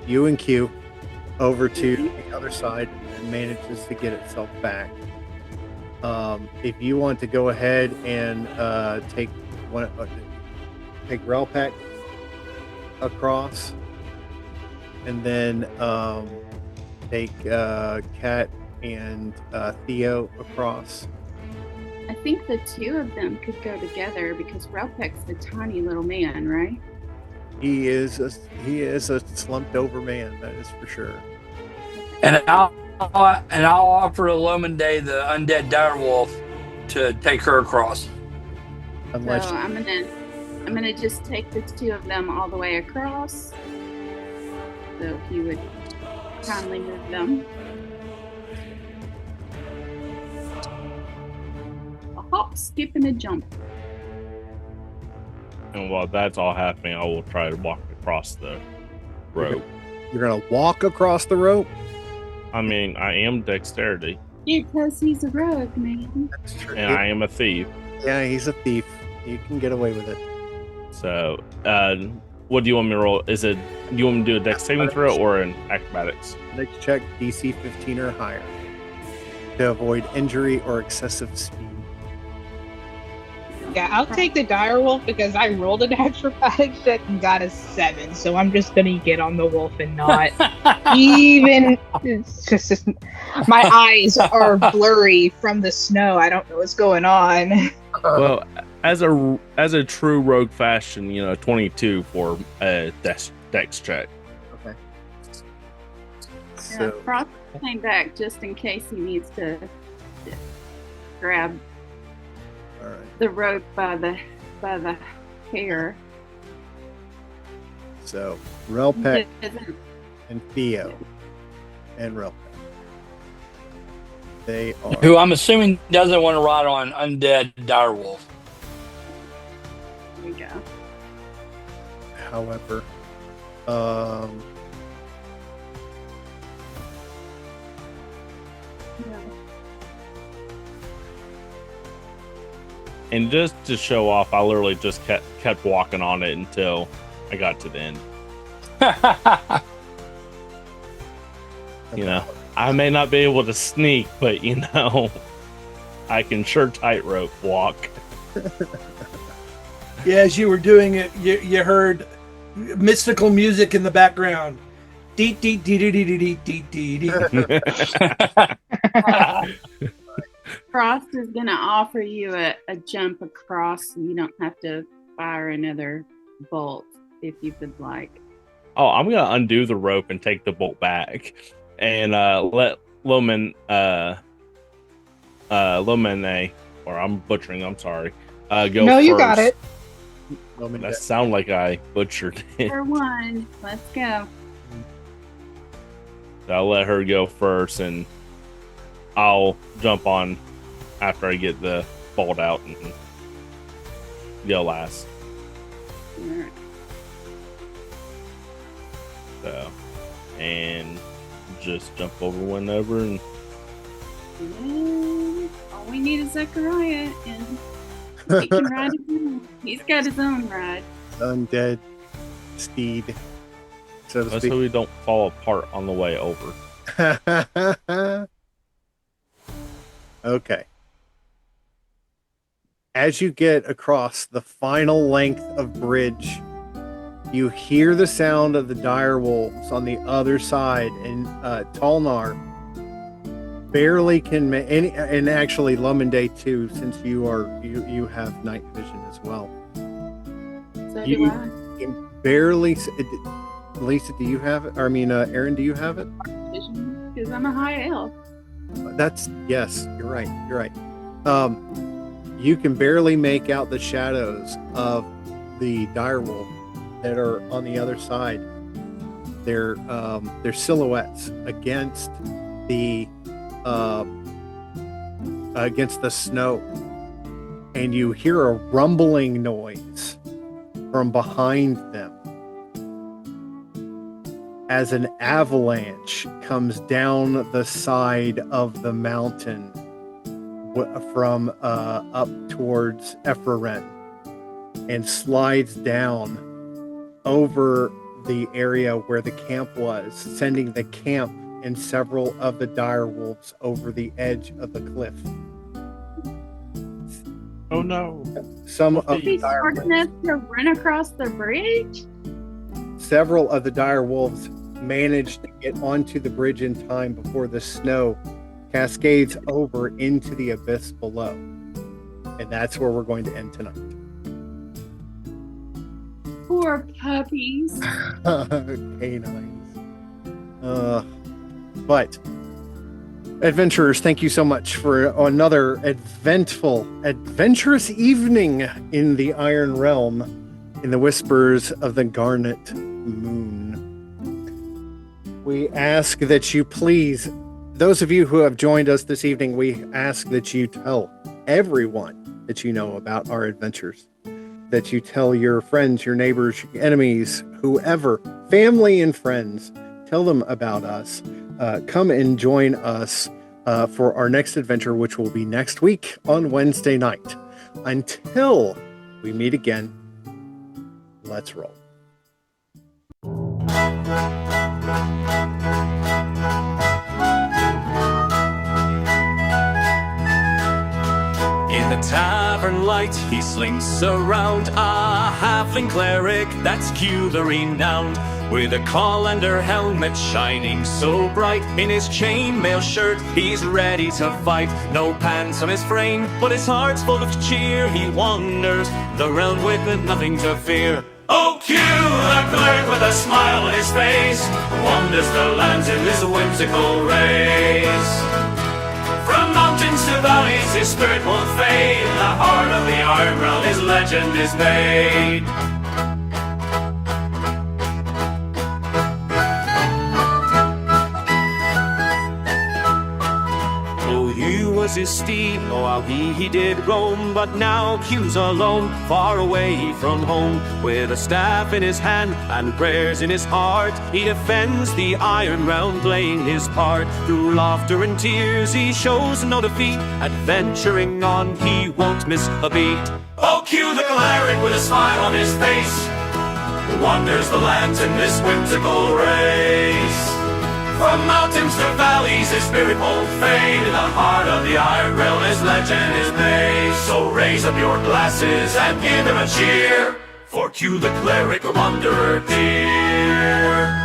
you and Q over to the other side and manages to get itself back. If you want to go ahead and take Relpack across, and then take Cat and Theo across. I think the two of them could go together because Relpeck's a tiny little man, right? He is a slumped over man, that is for sure. and I'll offer Lomondé the undead direwolf to take her across. Unless So I'm gonna just take the two of them all the way across. So if you would kindly move them. A hop, skip, and a jump. And while that's all happening, I will try to walk across the rope. you're gonna walk across the rope. I mean, I am dexterity, Because he's a rogue, man. That's true. and I am a thief. Yeah, he's a thief. You can get away with it. So, what do you want me to roll? Do you want me to do a dex saving throw or an acrobatics? Next check DC 15 or higher to avoid injury or excessive speed. Yeah, I'll take the direwolf because I rolled an acrobatic check and got a 7, so I'm just gonna get on the wolf and not even. It's just my eyes are blurry from the snow. I don't know what's going on. Well, as a true rogue fashion, 22 for a dex check. Okay. Yeah, So Frost came back just in case he needs to grab all right. the rope by the hair. So Relpeck Doesn't- and Theo and Relpeck. They are Who I'm assuming doesn't want to ride on undead direwolf. There we go. however, Yeah. And just to show off, I literally just kept walking on it until I got to the end. You know, I may not be able to sneak, but you know, I can sure tightrope walk. Yeah, as you were doing it, you heard mystical music in the background. Dee dee dee dee dee dee dee dee dee. Frost is going to offer you a jump across, so you don't have to fire another bolt if you would like. Oh, I'm gonna undo the rope and take the bolt back, and let Lomene, or I'm butchering. I'm sorry. Go. No, first. you got it. That sound like I butchered it. For one, let's go. So I'll let her go first, and I'll jump on after I get the bolt out and go last. All right. So, and just jump over one over and All we need is Zechariah, and he can ride his own. He's got his own ride. Undead steed, so to let's speak. hope we don't fall apart on the way over. Okay. As you get across the final length of bridge, you hear the sound of the dire wolves on the other side, and Talnar barely can and actually Lomene too, since you have night vision as well. So You- do I. You barely. Lisa, do you have it? Or, I mean, Aaron, do you have it? Because I'm a high elf. Yes, you're right. You're right. You can barely make out the shadows of the direwolf that are on the other side. They're silhouettes against the snow, and you hear a rumbling noise from behind them as an avalanche comes down the side of the mountain from up towards Ephraim and slides down over the area where the camp was, sending the camp and several of the dire wolves over the edge of the cliff. Oh no! Some of the He's dire smart wolves, enough to run across the bridge? several of the dire wolves managed to get onto the bridge in time before the snow cascades over into the abyss below. And that's where we're going to end tonight. Poor puppies. Canines. But adventurers, thank you so much for another adventurous evening in the Iron Realm, in the whispers of the Garnet Moon. We ask that you please, those of you who have joined us this evening, we ask that you tell everyone that you know about our adventures, that you tell your friends, your neighbors, your enemies, whoever, family and friends, tell them about us. Come and join us for our next adventure, which will be next week on Wednesday night. Until we meet again, let's roll. In the tavern light, he slinks around, a halfling cleric that's Kula renowned, with a colander helmet shining so bright. In his chainmail shirt, he's ready to fight. No pants on his frame, but his heart's full of cheer. He wanders the realm with nothing to fear. Oh, Q, the cleric with a smile on his face, wanders the lands in this whimsical race. From mountains to valleys, his spirit won't fade. The heart of the Iron Realm, his legend is made. Oh, he was was his steed. Oh, how he did roam, but now Q's alone, far away from home. With a staff in his hand and prayers in his heart, he defends the Iron Realm, playing his part. Through laughter and tears he shows no defeat. Adventuring on, he won't miss a beat. Oh, Q the cleric with a smile on his face wanders the lands in this whimsical race. From mountains to valleys his spirit won't fade. In the heart of the Iron Realm his legend is made. So raise up your glasses and give him a cheer for Q the cleric, a wanderer dear.